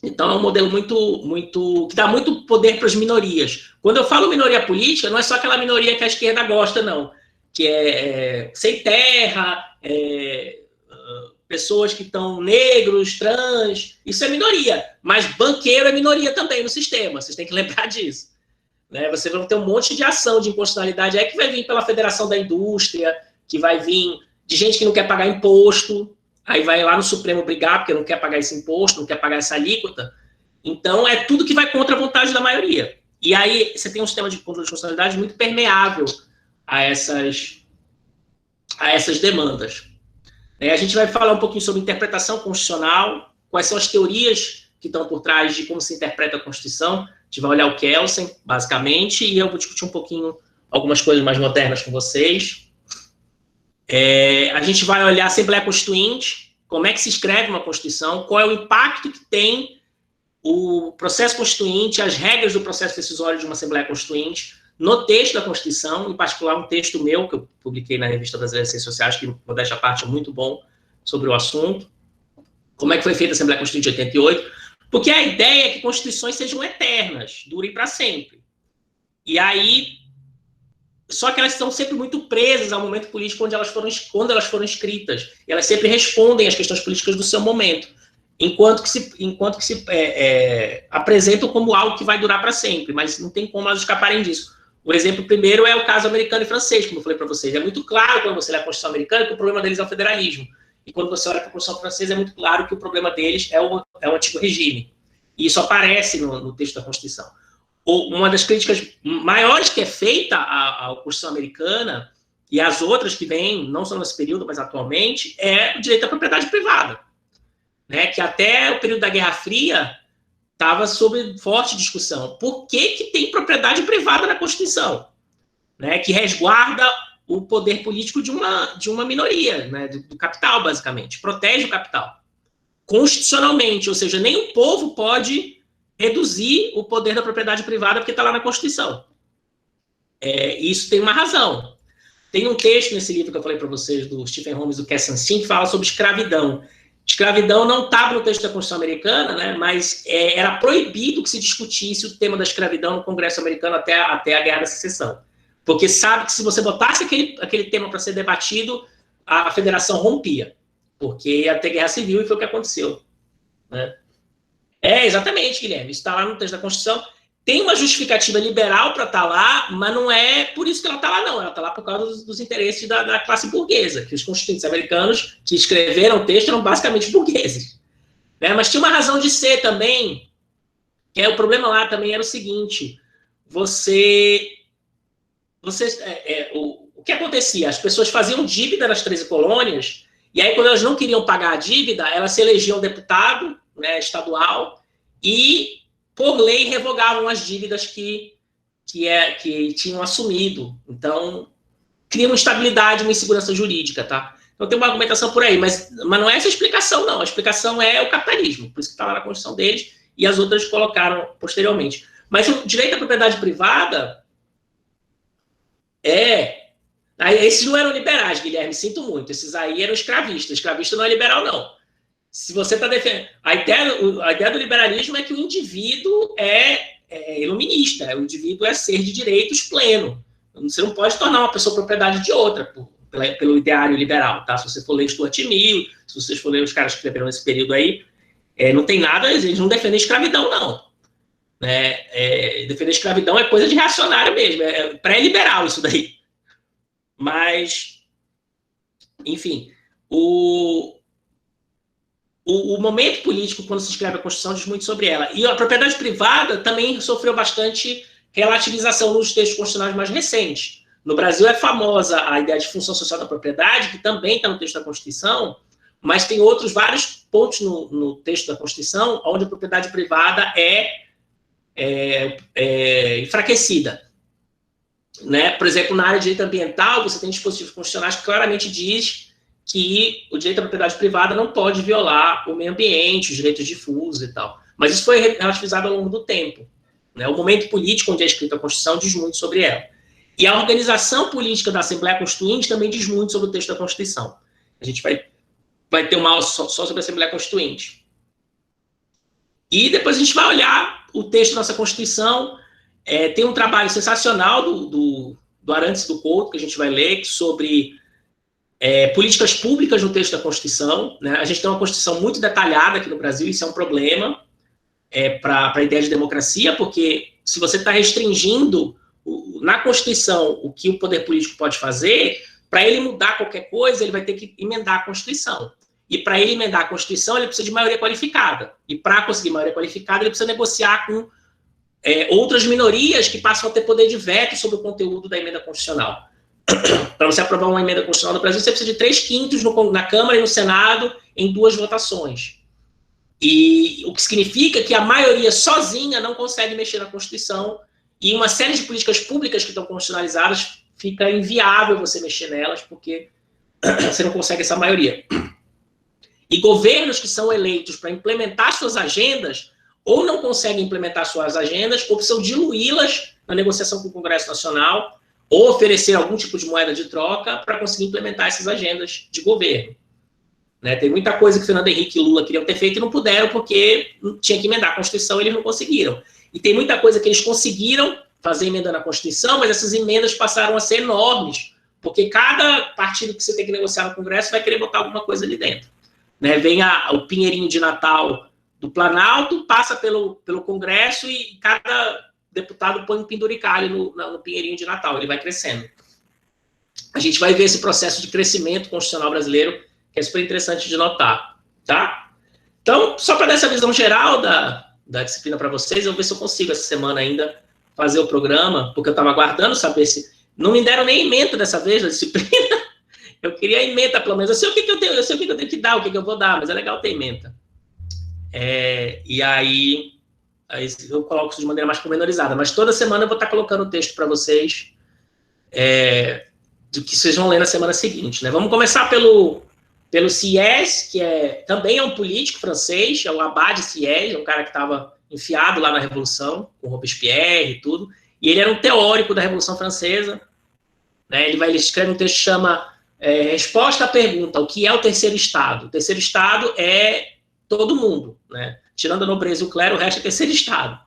Então, é um modelo que dá muito poder para as minorias. Quando eu falo minoria política, não é só aquela minoria que a esquerda gosta, não. Que é sem terra, pessoas que estão negros, trans, isso é minoria. Mas banqueiro é minoria também no sistema, vocês têm que lembrar disso. Né? Você vai ter um monte de ação de inconstitucionalidade aí que vai vir pela Federação da Indústria, que vai vir de gente que não quer pagar imposto, aí vai lá no Supremo brigar porque não quer pagar esse imposto, não quer pagar essa alíquota. Então, é tudo que vai contra a vontade da maioria. E aí, você tem um sistema de controle de constitucionalidade muito permeável a essas demandas. A gente vai falar um pouquinho sobre interpretação constitucional, quais são as teorias que estão por trás de como se interpreta a Constituição. A gente vai olhar o Kelsen, basicamente, e eu vou discutir um pouquinho algumas coisas mais modernas com vocês. A gente vai olhar a Assembleia Constituinte, como é que se escreve uma Constituição, qual é o impacto que tem o processo constituinte, as regras do processo decisório de uma Assembleia Constituinte, no texto da Constituição, em particular um texto meu, que eu publiquei na Revista Brasileira de Ciências Sociais, que, modéstia à parte, é muito bom sobre o assunto. Como é que foi feita a Assembleia Constituinte de 88? Porque a ideia é que constituições sejam eternas, durem para sempre. E aí, só que elas estão sempre muito presas ao momento político quando elas foram escritas. E elas sempre respondem às questões políticas do seu momento, enquanto que se apresentam como algo que vai durar para sempre, mas não tem como elas escaparem disso. O exemplo primeiro é o caso americano e francês, como eu falei para vocês. É muito claro quando você lê a Constituição americana que o problema deles é o federalismo. E quando você olha para a Constituição francesa, é muito claro que o problema deles é o antigo regime. E isso aparece no texto da Constituição. Uma das críticas maiores que é feita à Constituição americana e às outras que vêm, não só nesse período, mas atualmente, é o direito à propriedade privada, né? Que até o período da Guerra Fria estava sob forte discussão. Por que tem propriedade privada na Constituição? Né? Que resguarda o poder político de uma minoria, né? Do capital, basicamente. Protege o capital. Constitucionalmente, ou seja, nem o povo pode reduzir o poder da propriedade privada porque está lá na Constituição. Isso tem uma razão. Tem um texto nesse livro que eu falei para vocês, do Stephen Holmes, do Kessenstein, que fala sobre escravidão. Escravidão não estava no texto da Constituição americana, né, mas era proibido que se discutisse o tema da escravidão no Congresso americano até a Guerra da Secessão. Porque sabe que se você botasse aquele tema para ser debatido, a federação rompia. Porque ia ter guerra civil e foi o que aconteceu. Né? Exatamente, Guilherme. Isso está lá no texto da Constituição. Tem uma justificativa liberal para estar lá, mas não é por isso que ela está lá, não. Ela está lá por causa dos interesses da classe burguesa, que os constituintes americanos que escreveram o texto eram basicamente burgueses. Né? Mas tinha uma razão de ser também, que o problema lá também era o seguinte, o que acontecia? As pessoas faziam dívida nas 13 colônias, e aí quando elas não queriam pagar a dívida, elas se elegiam deputado, né, estadual, e, por lei, revogavam as dívidas que tinham assumido. Então, cria uma instabilidade, uma insegurança jurídica, tá? Então, tem uma argumentação por aí, mas não é essa a explicação, não. A explicação é o capitalismo, por isso que está lá na Constituição deles, e as outras colocaram posteriormente. Mas o direito à propriedade privada esses não eram liberais, Guilherme, sinto muito. Esses aí eram escravistas. Escravista não é liberal, não. Se você está defendendo... A ideia do liberalismo é que o indivíduo é iluminista, o indivíduo é ser de direitos pleno. Você não pode tornar uma pessoa propriedade de outra pelo ideário liberal, tá? Se você for ler Stuart Mill, se vocês for ler os caras que escreveram nesse período aí, não tem nada, eles não defendem escravidão, não. Defender escravidão é coisa de reacionário mesmo, é pré-liberal isso daí. Mas, enfim, o momento político, quando se escreve a Constituição, diz muito sobre ela. E a propriedade privada também sofreu bastante relativização nos textos constitucionais mais recentes. No Brasil é famosa a ideia de função social da propriedade, que também está no texto da Constituição, mas tem outros vários pontos no texto da Constituição onde a propriedade privada é enfraquecida. Né? Por exemplo, na área de direito ambiental, você tem dispositivos constitucionais que claramente diz que o direito à propriedade privada não pode violar o meio ambiente, os direitos difusos e tal. Mas isso foi relativizado ao longo do tempo. Né? O momento político onde é escrita a Constituição diz muito sobre ela. E a organização política da Assembleia Constituinte também diz muito sobre o texto da Constituição. A gente vai ter uma aula só sobre a Assembleia Constituinte. E depois a gente vai olhar o texto da nossa Constituição. Tem um trabalho sensacional do Arantes do Couto, que a gente vai ler, sobre políticas públicas no texto da Constituição. Né? A gente tem uma Constituição muito detalhada aqui no Brasil, isso é um problema para a ideia de democracia, porque se você está restringindo na Constituição o que o poder político pode fazer, para ele mudar qualquer coisa, ele vai ter que emendar a Constituição. E para ele emendar a Constituição, ele precisa de maioria qualificada. E para conseguir maioria qualificada, ele precisa negociar com outras minorias que passam a ter poder de veto sobre o conteúdo da emenda constitucional. Para você aprovar uma emenda constitucional no Brasil, você precisa de 3/5 na Câmara e no Senado em 2 votações. E o que significa que a maioria sozinha não consegue mexer na Constituição e uma série de políticas públicas que estão constitucionalizadas fica inviável você mexer nelas porque você não consegue essa maioria. E governos que são eleitos para implementar suas agendas ou não conseguem implementar suas agendas ou precisam diluí-las na negociação com o Congresso Nacional ou oferecer algum tipo de moeda de troca para conseguir implementar essas agendas de governo. Né? Tem muita coisa que Fernando Henrique e Lula queriam ter feito e não puderam porque tinha que emendar a Constituição e eles não conseguiram. E tem muita coisa que eles conseguiram fazer emenda na Constituição, mas essas emendas passaram a ser enormes, porque cada partido que você tem que negociar no Congresso vai querer botar alguma coisa ali dentro. Né? Vem o pinheirinho de Natal do Planalto, passa pelo Congresso e cada deputado põe um penduricalho no pinheirinho de Natal, ele vai crescendo. A gente vai ver esse processo de crescimento constitucional brasileiro, que é super interessante de notar, tá? Então, só para dar essa visão geral da disciplina para vocês, eu vou ver se eu consigo essa semana ainda fazer o programa, porque eu estava aguardando saber se... Não me deram nem ementa dessa vez da disciplina. Eu queria ementa, pelo menos. Eu sei o que eu tenho, eu sei o que eu tenho que dar, o que eu vou dar, mas é legal ter ementa. E aí eu coloco isso de maneira mais pormenorizada. Mas toda semana eu vou estar colocando o texto para vocês do que vocês vão ler na semana seguinte. Né? Vamos começar pelo Sieyès, que também é um político francês, é o Abad Sieyès, é um cara que estava enfiado lá na Revolução, com Robespierre e tudo, e ele era um teórico da Revolução Francesa. Né? Ele escreve um texto que chama Resposta à Pergunta, o que é o terceiro Estado? O terceiro Estado é todo mundo, né? Tirando a nobreza e o clero, o resto é terceiro Estado.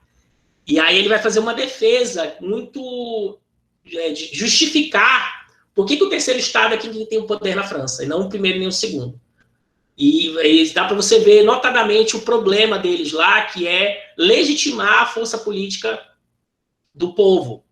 E aí ele vai fazer uma defesa muito de justificar por que o terceiro Estado é quem tem o poder na França, e não o primeiro nem o segundo. E dá para você ver notadamente o problema deles lá, que é legitimar a força política do povo,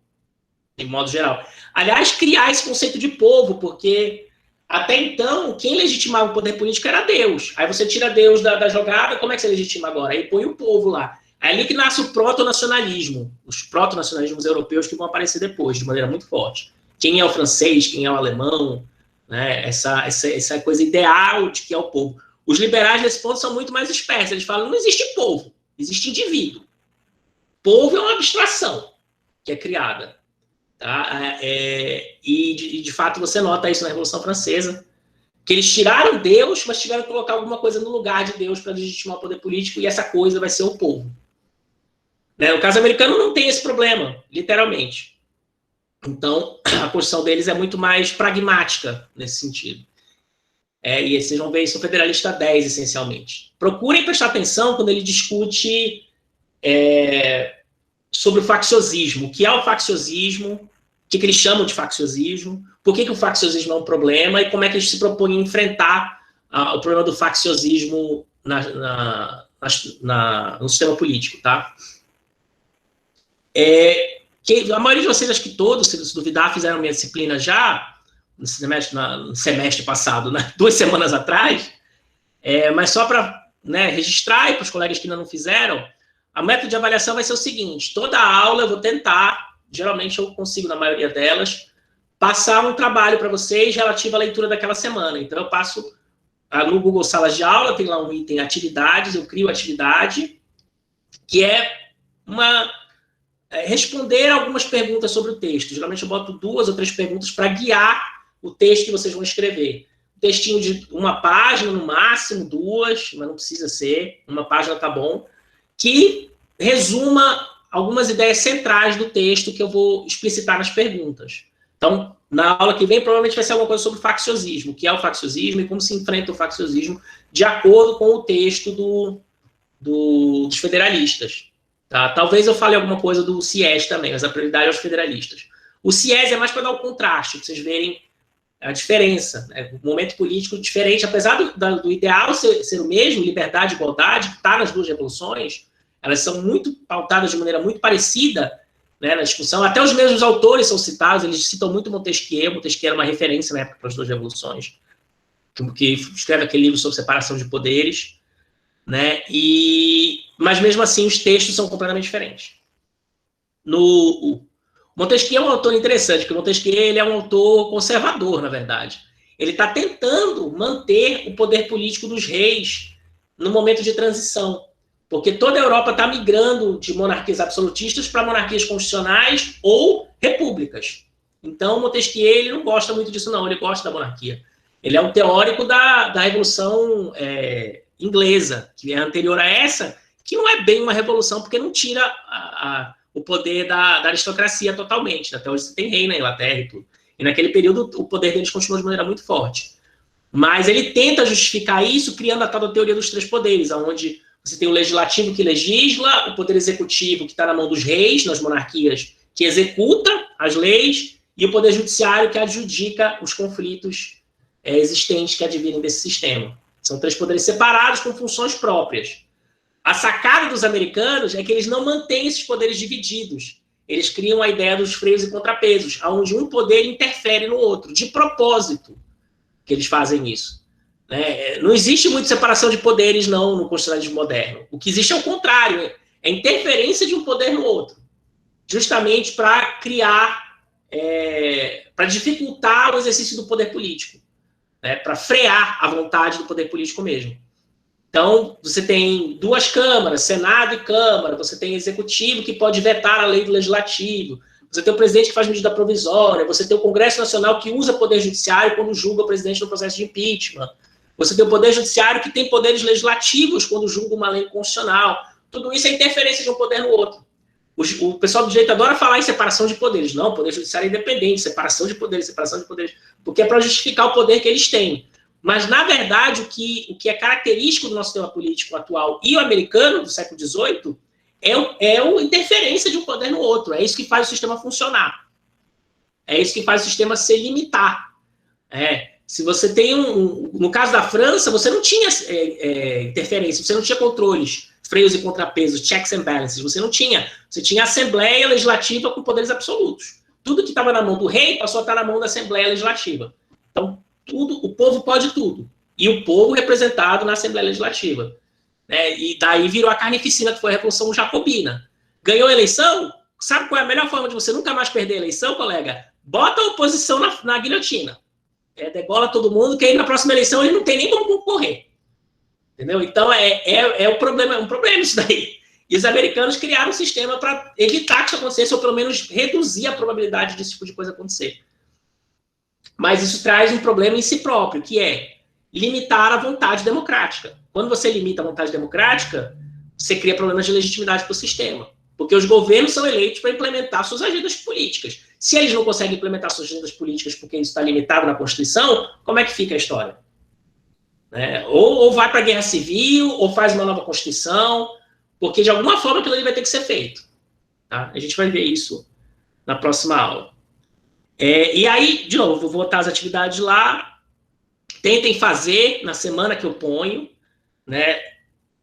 de modo geral. Aliás, criar esse conceito de povo, porque até então, quem legitimava o poder político era Deus. Aí você tira Deus da jogada, como é que você legitima agora? Aí põe o povo lá. É ali que nasce o proto-nacionalismo, os proto-nacionalismos europeus que vão aparecer depois, de maneira muito forte. Quem é o francês, quem é o alemão, né? Essa coisa ideal de que é o povo. Os liberais, nesse ponto, são muito mais espertos. Eles falam, não existe povo, existe indivíduo. Povo é uma abstração que é criada. Tá? E, de fato, você nota isso na Revolução Francesa, que eles tiraram Deus, mas tiveram que colocar alguma coisa no lugar de Deus para legitimar o poder político, e essa coisa vai ser o povo. Né? No caso americano não tem esse problema, literalmente. Então, a posição deles é muito mais pragmática nesse sentido. E vocês vão ver isso no Federalista 10, essencialmente. Procurem prestar atenção quando ele discute sobre o facciosismo. O que é o facciosismo? O que eles chamam de facciosismo? Por que o facciosismo é um problema? E como é que eles se propõem a enfrentar o problema do facciosismo no sistema político, tá? A maioria de vocês, acho que todos, se duvidar, fizeram minha disciplina já no semestre passado, né? 2 semanas atrás, mas só para registrar e para os colegas que ainda não fizeram, a método de avaliação vai ser o seguinte: toda aula eu vou tentar, geralmente eu consigo na maioria delas, passar um trabalho para vocês relativo à leitura daquela semana. Então eu passo no Google Salas de Aula, tem lá um item atividades, eu crio atividade, que é responder algumas perguntas sobre o texto. Geralmente eu boto 2 ou 3 perguntas para guiar o texto que vocês vão escrever. Um textinho de 1 página, no máximo 2, mas não precisa ser, 1 página tá bom, que resuma algumas ideias centrais do texto que eu vou explicitar nas perguntas. Então, na aula que vem, provavelmente vai ser alguma coisa sobre facciosismo, o que é o facciosismo e como se enfrenta o facciosismo de acordo com o texto dos federalistas. Tá? Talvez eu fale alguma coisa do Sieyès também, mas a prioridade é aos federalistas. O Sieyès é mais para dar o contraste, para vocês verem a diferença, né? O momento político diferente, apesar do ideal ser o mesmo, liberdade e igualdade, que está nas 2 revoluções, elas são muito pautadas de maneira muito parecida, né, na discussão. Até os mesmos autores são citados, eles citam muito Montesquieu. Montesquieu era uma referência na época para as 2 revoluções, que escreve aquele livro sobre separação de poderes, né, mas mesmo assim os textos são completamente diferentes. Montesquieu é um autor interessante, porque Montesquieu ele é um autor conservador, na verdade. Ele está tentando manter o poder político dos reis no momento de transição, porque toda a Europa está migrando de monarquias absolutistas para monarquias constitucionais ou repúblicas. Então, Montesquieu ele não gosta muito disso, não. Ele gosta da monarquia. Ele é um teórico da Revolução Inglesa, que é anterior a essa, que não é bem uma revolução, porque não tira o poder da aristocracia totalmente. Até hoje você tem rei na Inglaterra e tudo. E naquele período o poder deles continuou de maneira muito forte. Mas ele tenta justificar isso criando a tal da teoria dos 3 poderes, onde você tem o legislativo que legisla, o poder executivo que está na mão dos reis, nas monarquias que executa as leis, e o Poder Judiciário, que adjudica os conflitos existentes que advirem desse sistema. São 3 poderes separados com funções próprias. A sacada dos americanos é que eles não mantêm esses poderes divididos. Eles criam a ideia dos freios e contrapesos, onde um poder interfere no outro, de propósito que eles fazem isso. Não existe muita separação de poderes, não, no constitucionalismo moderno. O que existe é o contrário, é a interferência de um poder no outro, justamente para criar, para dificultar o exercício do poder político, para frear a vontade do poder político mesmo. Então, você tem 2 câmaras, Senado e Câmara, você tem executivo que pode vetar a lei do legislativo, você tem o presidente que faz medida provisória, você tem o Congresso Nacional que usa o poder judiciário quando julga o presidente no processo de impeachment, você tem o poder judiciário que tem poderes legislativos quando julga uma lei constitucional. Tudo isso é interferência de um poder no outro. O pessoal do direito adora falar em separação de poderes. Não, o poder judiciário é independente, separação de poderes, porque é para justificar o poder que eles têm. Mas, na verdade, o que é característico do nosso sistema político atual e o americano do século XVIII é a interferência de um poder no outro. É isso que faz o sistema funcionar. É isso que faz o sistema se limitar. Se você tem no caso da França, você não tinha interferência, você não tinha controles, freios e contrapesos, checks and balances, você não tinha. Você tinha Assembleia Legislativa com poderes absolutos. Tudo que estava na mão do rei passou a estar na mão da Assembleia Legislativa. Então, o povo pode tudo. E o povo representado na Assembleia Legislativa. E daí virou a carnificina, que foi a Revolução Jacobina. Ganhou a eleição? Sabe qual é a melhor forma de você nunca mais perder a eleição, colega? Bota a oposição na guilhotina. Degola todo mundo, que aí na próxima eleição ele não tem nem como concorrer. Entendeu? Então, é um problema isso daí. E os americanos criaram um sistema para evitar que isso acontecesse, ou pelo menos reduzir a probabilidade desse tipo de coisa acontecer. Mas isso traz um problema em si próprio, que é limitar a vontade democrática. Quando você limita a vontade democrática, você cria problemas de legitimidade para o sistema. Porque os governos são eleitos para implementar suas agendas políticas. Se eles não conseguem implementar suas agendas políticas porque isso está limitado na Constituição, como é que fica a história? Ou vai para a guerra civil, ou faz uma nova Constituição, porque de alguma forma aquilo ali vai ter que ser feito. Tá? A gente vai ver isso na próxima aula. E aí, de novo, vou botar as atividades lá. Tentem fazer na semana que eu ponho.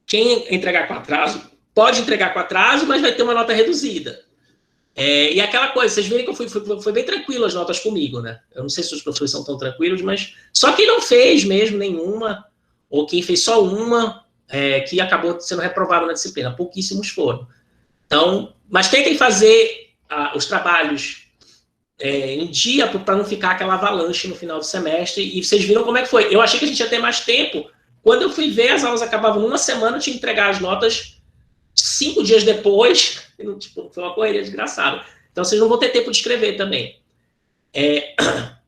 Quem entregar com atraso, pode entregar com atraso, mas vai ter uma nota reduzida. E aquela coisa, vocês viram que foi bem tranquilo as notas comigo, né? Eu não sei se os professores são tão tranquilos, mas só quem não fez mesmo nenhuma, ou quem fez só uma, que acabou sendo reprovado na disciplina. Pouquíssimos foram. Então, mas tentem fazer os trabalhos em dia, para não ficar aquela avalanche no final do semestre. E vocês viram como é que foi. Eu achei que a gente ia ter mais tempo. Quando eu fui ver, as aulas acabavam numa semana, eu tinha que entregar as notas 5 dias depois. Foi uma correria desgraçada. Então, vocês não vão ter tempo de escrever também.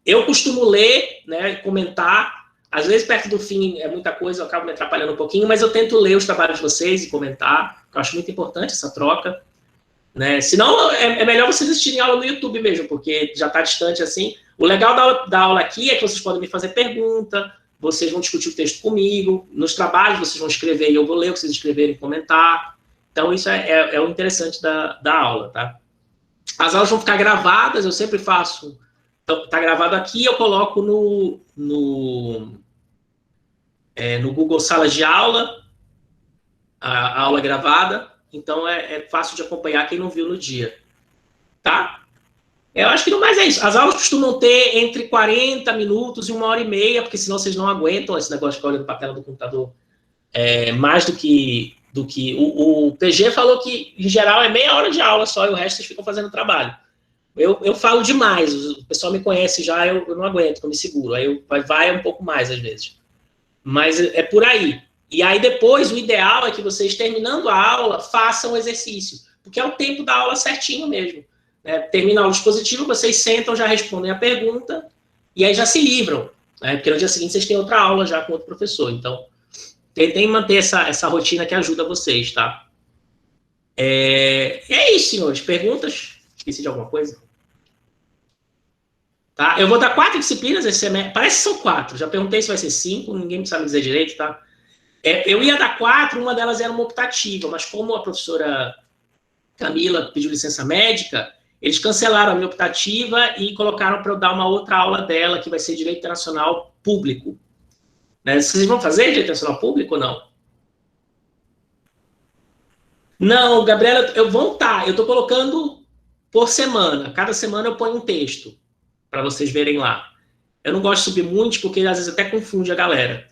Eu costumo ler, comentar. Às vezes, perto do fim, é muita coisa, eu acabo me atrapalhando um pouquinho, mas eu tento ler os trabalhos de vocês e comentar. Eu acho muito importante essa troca. Senão, é melhor vocês assistirem aula no YouTube mesmo, porque já está distante assim. O legal da aula aqui é que vocês podem me fazer pergunta, vocês vão discutir o texto comigo, nos trabalhos vocês vão escrever e eu vou ler o que vocês escreverem e comentar. Então, isso é o interessante da aula, tá? As aulas vão ficar gravadas, eu sempre faço. Então, está gravado aqui, eu coloco no Google Sala de Aula, a aula gravada. Então, é fácil de acompanhar quem não viu no dia. Tá? Eu acho que não mais é isso. As aulas costumam ter entre 40 minutos e 1h30, porque senão vocês não aguentam esse negócio de ficar olhando para a tela do computador. Mais do que o PG falou que, em geral, é meia hora de aula só, e o resto vocês ficam fazendo trabalho. Eu falo demais, o pessoal me conhece já, eu não aguento, eu me seguro. Aí vai um pouco mais, às vezes. Mas é por aí. E aí, depois, o ideal é que vocês, terminando a aula, façam o exercício. Porque é o tempo da aula certinho mesmo. Termina a aula dispositiva, vocês sentam, já respondem a pergunta, e aí já se livram. Porque no dia seguinte vocês têm outra aula já com outro professor. Então, tentem manter essa rotina que ajuda vocês, tá? É isso, senhores. Perguntas? Esqueci de alguma coisa? Tá? Eu vou dar 4 disciplinas esse semestre. Parece que são 4. Já perguntei se vai ser 5, ninguém sabe dizer direito, tá? Eu ia dar 4, uma delas era uma optativa, mas como a professora Camila pediu licença médica, eles cancelaram a minha optativa e colocaram para eu dar uma outra aula dela, que vai ser Direito Internacional Público. Né? Vocês vão fazer Direito Internacional Público ou não? Não, Gabriela, eu estou colocando por semana. Cada semana eu ponho um texto, para vocês verem lá. Eu não gosto de subir muito, porque às vezes até confunde a galera.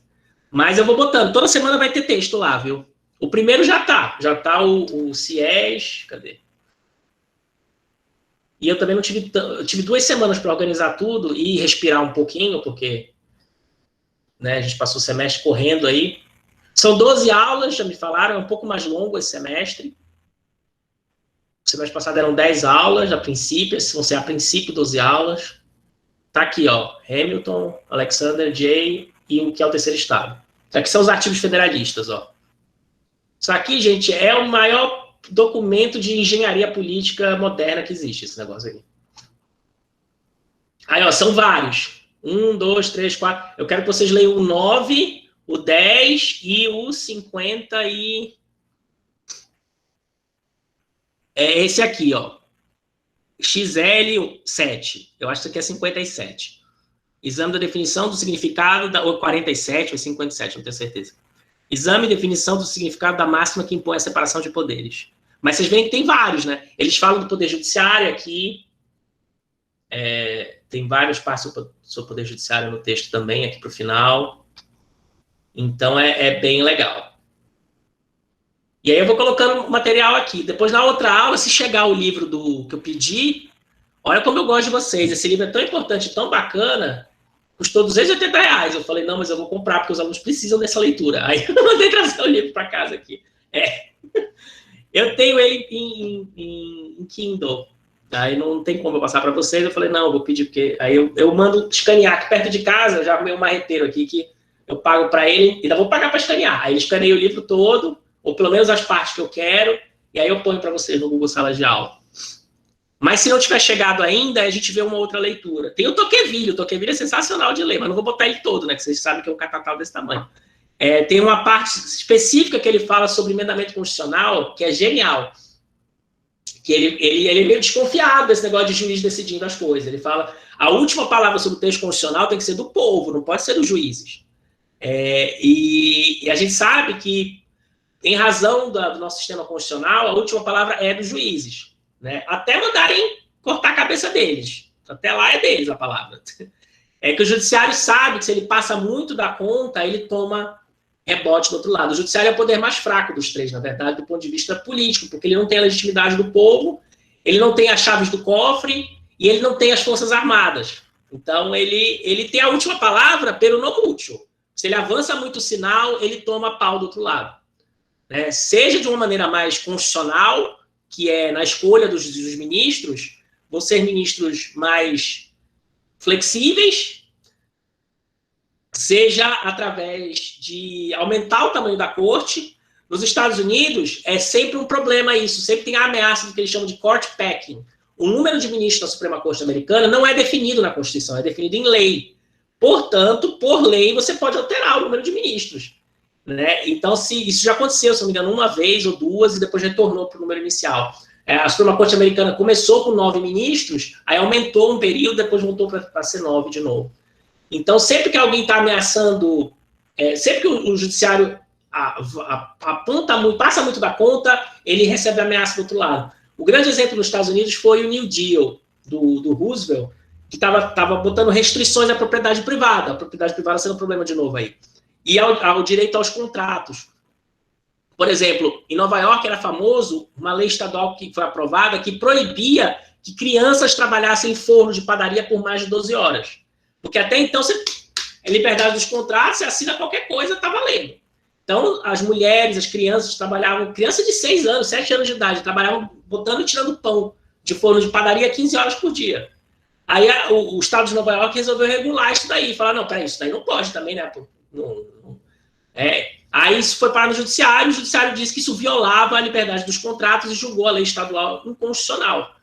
Mas eu vou botando. Toda semana vai ter texto lá, viu? O primeiro já tá. Já tá o CIES. Cadê? E eu também não tive... Eu tive 2 semanas para organizar tudo e respirar um pouquinho, porque né, a gente passou o semestre correndo aí. São 12 aulas, já me falaram. É um pouco mais longo esse semestre. O semestre passado eram 10 aulas, a princípio. Esses vão ser, a princípio, 12 aulas. Tá aqui, ó. Hamilton, Alexander, Jay e o que é o terceiro estado. Isso aqui são os artigos federalistas, ó. Isso aqui, gente, é o maior documento de engenharia política moderna que existe, esse negócio aqui. Aí, ó, são vários. 1, 2, 3, 4. Eu quero que vocês leiam o 9, o 10 e o 50 e... É esse aqui, ó. XL7. Eu acho que isso aqui é 57. Exame da definição do significado da... Ou 47 ou 57, não tenho certeza. Exame e definição do significado da máxima que impõe a separação de poderes. Mas vocês veem que tem vários, né? Eles falam do poder judiciário aqui. Tem vários passos sobre o poder judiciário no texto também, aqui para o final. Então, é bem legal. E aí eu vou colocando o material aqui. Depois, na outra aula, se chegar o livro que eu pedi, olha como eu gosto de vocês. Esse livro é tão importante, tão bacana, custou R$280. Eu falei, não, mas eu vou comprar, porque os alunos precisam dessa leitura. Aí eu mandei trazer o livro para casa aqui. Eu tenho ele em Kindle. Aí não tem como eu passar para vocês. Eu falei, não, eu vou pedir, porque... Aí eu mando escanear aqui perto de casa, eu já arrumei um marreteiro aqui, que eu pago para ele, ainda vou pagar para escanear. Aí ele escaneia o livro todo, ou pelo menos as partes que eu quero, e aí eu ponho para vocês no Google Sala de Aula. Mas se não tiver chegado ainda, a gente vê uma outra leitura. Tem o Tocqueville é sensacional de ler, mas não vou botar ele todo, né, que vocês sabem que é um catatal desse tamanho. Tem uma parte específica que ele fala sobre emendamento constitucional, que é genial. Que ele é meio desconfiado desse negócio de juiz decidindo as coisas. Ele fala, a última palavra sobre o texto constitucional tem que ser do povo, não pode ser dos juízes. E a gente sabe que, em razão do nosso sistema constitucional, a última palavra é dos juízes, né? Até mandarem cortar a cabeça deles. Até lá é deles a palavra. É que o judiciário sabe que se ele passa muito da conta, ele toma rebote do outro lado. O judiciário é o poder mais fraco dos três, na verdade, do ponto de vista político, porque ele não tem a legitimidade do povo, ele não tem as chaves do cofre e ele não tem as forças armadas. Então, ele tem a última palavra pelo não útil. Se ele avança muito o sinal, ele toma pau do outro lado. Seja de uma maneira mais constitucional, que é na escolha dos ministros, vão ser ministros mais flexíveis, seja através de aumentar o tamanho da corte. Nos Estados Unidos, é sempre um problema isso, sempre tem a ameaça do que eles chamam de court packing. O número de ministros da Suprema Corte Americana não é definido na Constituição, é definido em lei. Portanto, por lei, você pode alterar o número de ministros. Né? Então, isso já aconteceu, se não me engano, uma vez ou duas, e depois retornou para o número inicial. A Suprema Corte Americana começou com 9 ministros, aí aumentou um período, depois voltou para ser 9 de novo. Então, sempre que alguém está ameaçando, sempre que o judiciário aponta muito, passa muito da conta, ele recebe ameaça do outro lado. O grande exemplo nos Estados Unidos foi o New Deal, do Roosevelt, que estava botando restrições à propriedade privada, a propriedade privada sendo um problema de novo aí, e ao direito aos contratos. Por exemplo, em Nova York era famoso uma lei estadual que foi aprovada que proibia que crianças trabalhassem em forno de padaria por mais de 12 horas. Porque até então, é liberdade dos contratos, você assina qualquer coisa, está valendo. Então, as mulheres, as crianças trabalhavam, crianças de 6 anos, 7 anos de idade, trabalhavam botando e tirando pão de forno de padaria 15 horas por dia. Aí o estado de Nova York resolveu regular isso daí, falar, não, peraí, isso daí não pode também, né? Aí isso foi parar no judiciário, o judiciário disse que isso violava a liberdade dos contratos e julgou a lei estadual inconstitucional.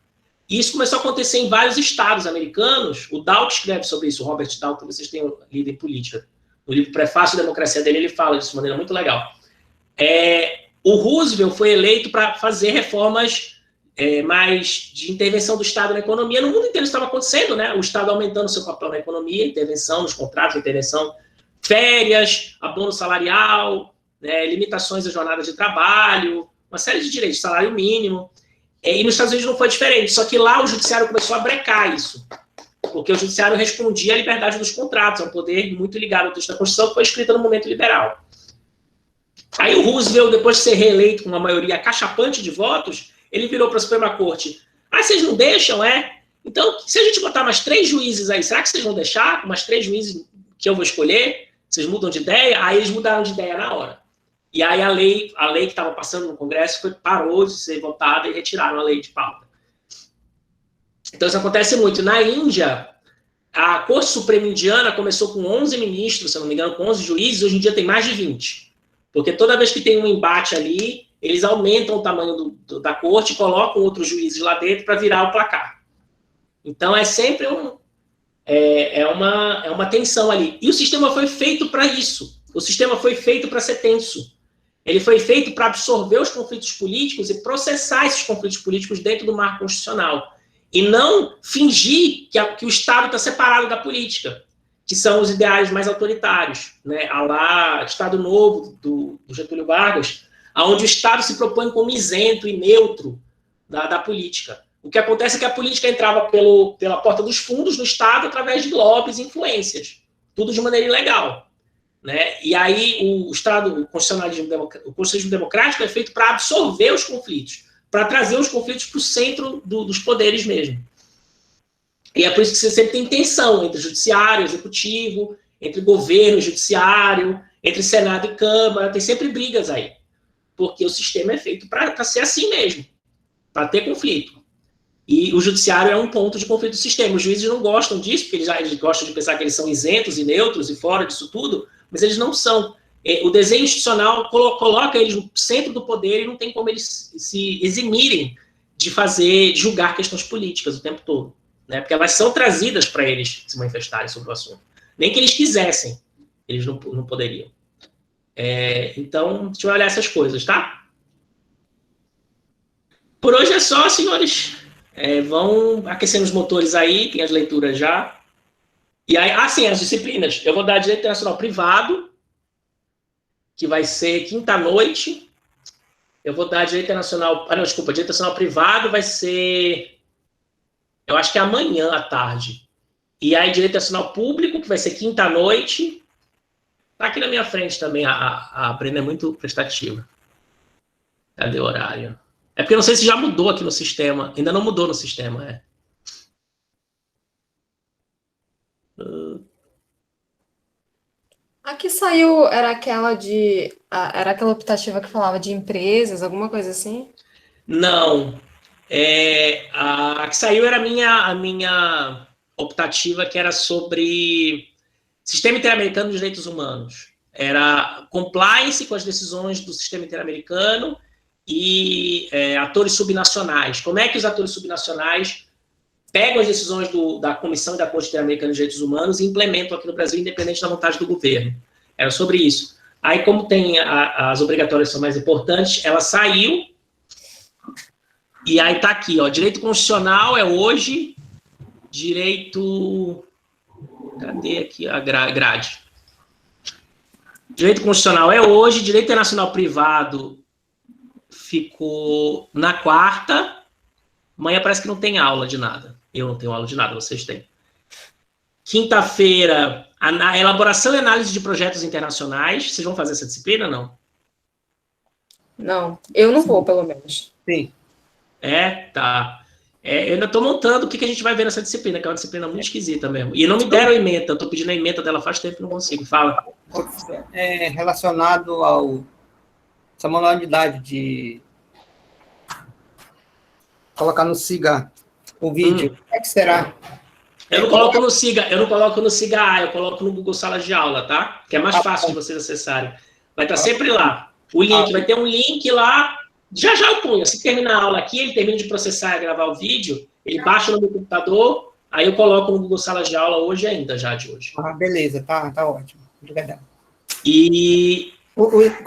E isso começou a acontecer em vários estados americanos. O Dalton escreve sobre isso, o Robert Dalton, que vocês têm lido em política. No livro Prefácio da Democracia dele, ele fala disso de maneira muito legal. O Roosevelt foi eleito para fazer reformas mais de intervenção do Estado na economia. No mundo inteiro estava acontecendo, né? O Estado aumentando seu papel na economia, intervenção nos contratos, intervenção, férias, abono salarial, né, limitações à jornada de trabalho, uma série de direitos, salário mínimo. E nos Estados Unidos não foi diferente, só que lá o judiciário começou a brecar isso, porque o judiciário respondia à liberdade dos contratos, é um poder muito ligado ao texto da Constituição que foi escrita no momento liberal. Aí o Roosevelt, depois de ser reeleito com uma maioria acachapante de votos, ele virou para a Suprema Corte. Ah, vocês não deixam, é? Então, se a gente botar mais 3 juízes aí, será que vocês vão deixar? Com mais 3 juízes que eu vou escolher? Vocês mudam de ideia? Aí eles mudaram de ideia na hora. E aí a lei que estava passando no Congresso parou de ser votada e retiraram a lei de pauta. Então isso acontece muito. Na Índia, a Corte Suprema Indiana começou com 11 ministros, se eu não me engano, com 11 juízes, hoje em dia tem mais de 20. Porque toda vez que tem um embate ali, eles aumentam o tamanho da corte e colocam outros juízes lá dentro para virar o placar. Então é sempre uma tensão ali. E o sistema foi feito para isso. O sistema foi feito para ser tenso. Ele foi feito para absorver os conflitos políticos e processar esses conflitos políticos dentro do marco constitucional. E não fingir que o Estado está separado da política, que são os ideais mais autoritários, né? A lá, Estado Novo, do Getúlio Vargas, onde o Estado se propõe como isento e neutro da política. O que acontece é que a política entrava pela porta dos fundos no Estado através de lobbies e influências, tudo de maneira ilegal. Né? E aí o constitucionalismo democrático é feito para absorver os conflitos, para trazer os conflitos para o centro dos poderes mesmo. E é por isso que você sempre tem tensão entre judiciário, executivo, entre governo e judiciário, entre Senado e Câmara, tem sempre brigas aí, porque o sistema é feito para ser assim mesmo, para ter conflito. E o judiciário é um ponto de conflito do sistema. Os juízes não gostam disso, porque eles gostam de pensar que eles são isentos e neutros e fora disso tudo, mas eles não são. O desenho institucional coloca eles no centro do poder e não tem como eles se eximirem de julgar questões políticas o tempo todo, né? Porque elas são trazidas para eles se manifestarem sobre o assunto. Nem que eles quisessem, eles não poderiam. Então, deixa eu olhar essas coisas, tá? Por hoje é só, senhores. Vão aquecendo os motores aí, tem as leituras já. E aí, sim, as disciplinas. Eu vou dar Direito Internacional Privado, que vai ser quinta-noite. Eu vou dar Direito Internacional... Direito Internacional Privado vai ser... Eu acho que é amanhã à tarde. E aí, Direito Internacional Público, que vai ser quinta-noite. Tá aqui na minha frente também. A Brenda é muito prestativa. Cadê o horário? É porque eu não sei se já mudou aqui no sistema. Ainda não mudou no sistema, A que saiu era aquela optativa que falava de empresas, alguma coisa assim? Não. A que saiu era a minha optativa, que era sobre Sistema Interamericano dos Direitos Humanos. Era compliance com as decisões do Sistema Interamericano e atores subnacionais. Como é que os atores subnacionais pegam as decisões da Comissão e da Corte Interamericana de Direitos Humanos e implementam aqui no Brasil, independente da vontade do governo. Era sobre isso. Aí, como tem as obrigatórias são mais importantes, ela saiu, e aí tá aqui, ó, Direito Constitucional é hoje, Direito... Cadê aqui a grade? Direito Constitucional é hoje, Direito Internacional Privado ficou na quarta. Amanhã parece que não tem aula de nada. Eu não tenho aula de nada, vocês têm. Quinta-feira, a elaboração e análise de projetos internacionais. Vocês vão fazer essa disciplina, não? Não, eu não vou, pelo menos. Sim. Tá. Eu ainda estou montando o que a gente vai ver nessa disciplina, que é uma disciplina muito esquisita mesmo. E não me deram a ementa, eu estou pedindo a ementa dela faz tempo que não consigo. Fala. Relacionado essa modalidade de colocar no SIGA o vídeo, como é que será? Eu não coloco no SIGA A, eu coloco no Google Sala de Aula, tá? Que é mais fácil de vocês acessarem. Vai estar sempre lá. O link, vai ter um link lá. Já eu ponho. Se terminar a aula aqui, ele termina de processar e gravar o vídeo, ele baixa no meu computador, aí eu coloco no Google Sala de Aula hoje ainda, já de hoje. Beleza, tá ótimo. Obrigado. E...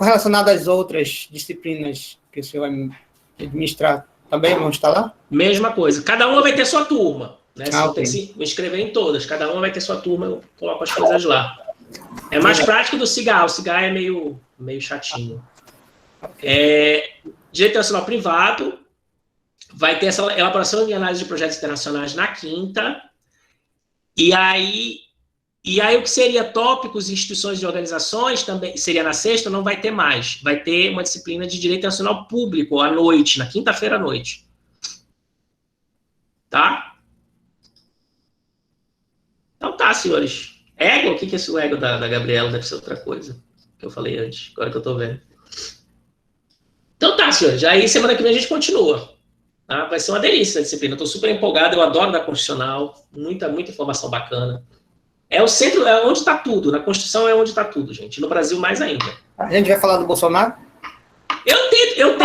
Relacionado às outras disciplinas que o senhor vai administrar, Também vão estar lá? Mesma coisa. Cada uma vai ter sua turma. Né? Você Ok. tem que se inscrever em todas. Cada uma vai ter sua turma, eu coloco as coisas lá. É mais prático do cigarro. O cigarro é meio chatinho. Direito Nacional Privado vai ter essa elaboração e análise de projetos internacionais na quinta. E aí o que seria tópicos, instituições e organizações, também seria na sexta, não vai ter mais. Vai ter uma disciplina de Direito Nacional Público à noite, na quinta-feira à noite. Tá? Então tá, senhores. Ego? O que é esse ego da Gabriela? Deve ser outra coisa que eu falei antes, agora que eu tô vendo. Então tá, senhores. Aí semana que vem a gente continua. Tá? Vai ser uma delícia a disciplina. Eu tô super empolgado, eu adoro da Constitucional. Muita informação bacana. É o centro, é onde está tudo. Na Constituição é onde está tudo, gente. No Brasil, mais ainda. A gente vai falar do Bolsonaro? Eu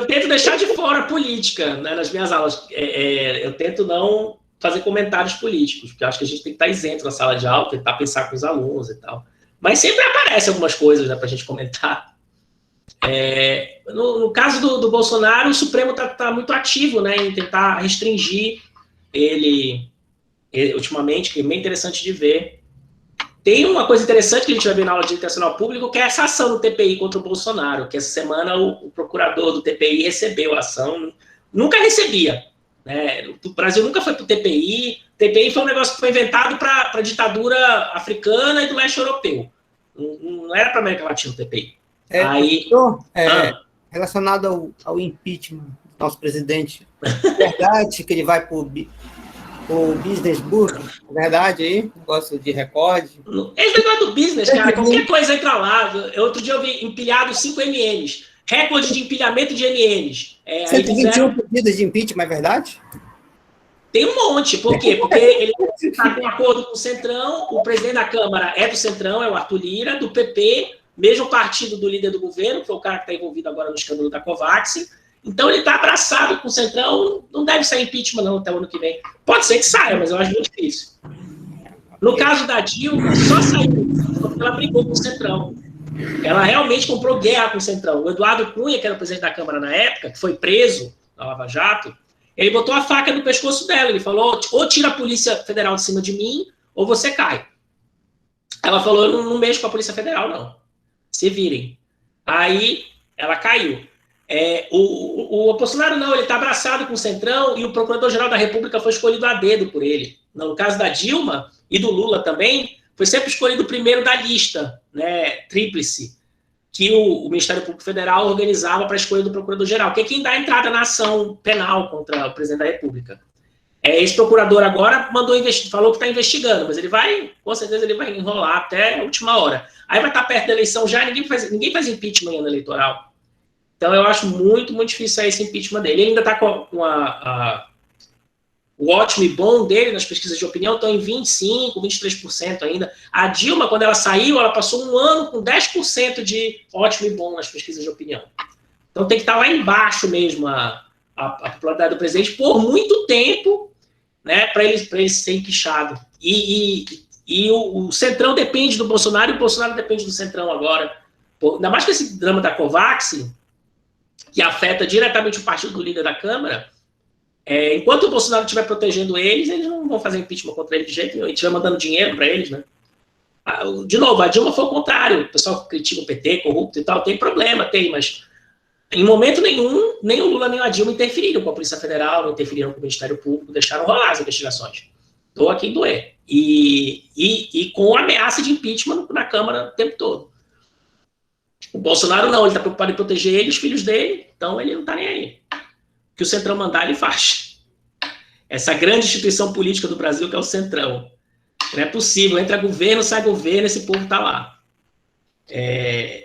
tento deixar de fora a política, né, nas minhas aulas. Eu tento não fazer comentários políticos, porque eu acho que a gente tem que estar isento na sala de aula, tentar pensar com os alunos e tal. Mas sempre aparecem algumas coisas, né, para a gente comentar. No caso do Bolsonaro, o Supremo está muito ativo, né, em tentar restringir ele ultimamente, que é bem interessante de ver. Tem uma coisa interessante que a gente vai ver na aula de Direito Nacional Público, que é essa ação do TPI contra o Bolsonaro, que essa semana o procurador do TPI recebeu a ação, nunca recebia. Né? O Brasil nunca foi para o TPI. O TPI foi um negócio que foi inventado para a ditadura africana e do leste europeu. Não era para a América Latina o TPI. Relacionado ao impeachment do nosso presidente, é verdade que ele vai para o Business Book, verdade aí? Negócio de recorde. Esse negócio do business, cara, qualquer coisa entra lá. Outro dia eu vi empilhado 5 MNs. Recorde de empilhamento de MNs. 121 pedidos de impeachment, é verdade? Tem um monte. Por quê? Porque ele está com acordo com o Centrão, o presidente da Câmara é do Centrão, é o Arthur Lira, do PP, mesmo partido do líder do governo, que foi o cara que está envolvido agora no escândalo da Covax. Então ele está abraçado com o Centrão, não deve sair impeachment não até o ano que vem. Pode ser que saia, mas eu acho muito difícil. No caso da Dilma, só saiu porque ela brigou com o Centrão. Ela realmente comprou guerra com o Centrão. O Eduardo Cunha, que era o presidente da Câmara na época, que foi preso na Lava Jato, ele botou a faca no pescoço dela. Ele falou, ou tira a Polícia Federal de cima de mim, ou você cai. Ela falou, eu não mexo com a Polícia Federal, não. Se virem. Aí, ela caiu. O Bolsonaro não, ele está abraçado com o Centrão e o Procurador-Geral da República foi escolhido a dedo por ele. No caso da Dilma e do Lula também, foi sempre escolhido o primeiro da lista, né, tríplice, que o Ministério Público Federal organizava para a escolha do Procurador-Geral, que é quem dá a entrada na ação penal contra o presidente da República. Esse procurador agora falou que está investigando, mas ele vai, com certeza, ele vai enrolar até a última hora. Aí vai estar perto da eleição já, ninguém faz impeachment em ano eleitoral. Então, eu acho muito, muito difícil sair esse impeachment dele. Ele ainda está com o ótimo e bom dele nas pesquisas de opinião, estão em 25%, 23% ainda. A Dilma, quando ela saiu, ela passou um ano com 10% de ótimo e bom nas pesquisas de opinião. Então, tem que estar lá embaixo mesmo a popularidade do presidente por muito tempo, né, para ele ser enquixado. E o Centrão depende do Bolsonaro e o Bolsonaro depende do Centrão agora. Ainda mais com esse drama da Covax, que afeta diretamente o partido do líder da Câmara, enquanto o Bolsonaro estiver protegendo eles não vão fazer impeachment contra ele de jeito nenhum, e estiver mandando dinheiro para eles, né? De novo, a Dilma foi o contrário, o pessoal critica o PT, corrupto e tal, tem problema, mas em momento nenhum, nem o Lula nem a Dilma interferiram com a Polícia Federal, não interferiram com o Ministério Público, deixaram rolar as investigações. Estou aqui em doer. E com ameaça de impeachment na Câmara o tempo todo. O Bolsonaro não, ele está preocupado em proteger ele, os filhos dele, então ele não está nem aí. O que o Centrão mandar, ele faz. Essa grande instituição política do Brasil que é o Centrão. Não é possível, entra governo, sai governo, esse povo está lá. É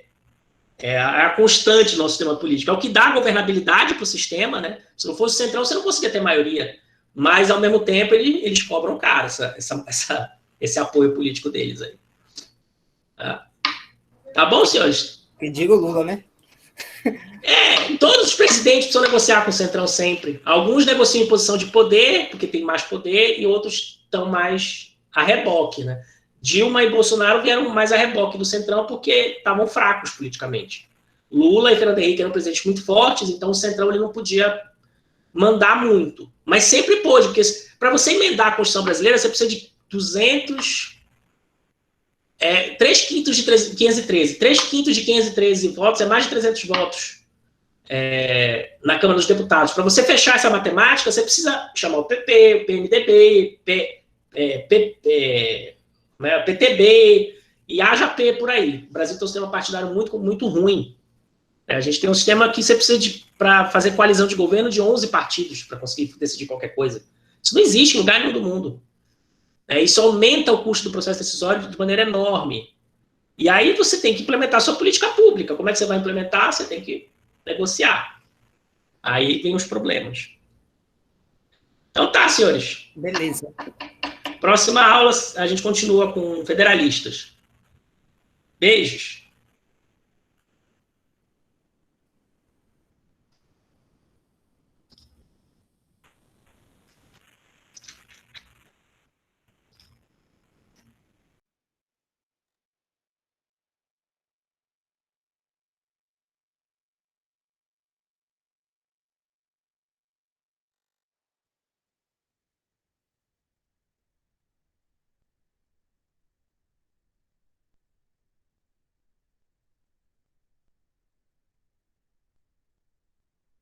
a constante do nosso sistema político. É o que dá governabilidade para o sistema, né? Se não fosse o Centrão, você não conseguia ter maioria. Mas, ao mesmo tempo, eles cobram caro esse apoio político deles aí. Tá bom, senhores? Que diga o Lula, né? Todos os presidentes precisam negociar com o Centrão sempre. Alguns negociam em posição de poder, porque tem mais poder, e outros estão mais a reboque, né? Dilma e Bolsonaro vieram mais a reboque do Centrão porque estavam fracos politicamente. Lula e Fernando Henrique eram presidentes muito fortes, então o Centrão ele não podia mandar muito. Mas sempre pôde, porque para você emendar a Constituição brasileira, você precisa de 3 quintos de 513. 3 quintos de 513 votos é mais de 300 votos na Câmara dos Deputados. Para você fechar essa matemática, você precisa chamar o PP, o PMDB, PTB e haja P por aí. O Brasil tem um sistema partidário muito, muito ruim. A gente tem um sistema que você precisa, para fazer coalizão de governo, de 11 partidos para conseguir decidir qualquer coisa. Isso não existe em lugar nenhum do mundo. Isso aumenta o custo do processo decisório de maneira enorme. E aí você tem que implementar sua política pública. Como é que você vai implementar? Você tem que negociar. Aí vem os problemas. Então tá, senhores. Beleza. Próxima aula a gente continua com federalistas. Beijos.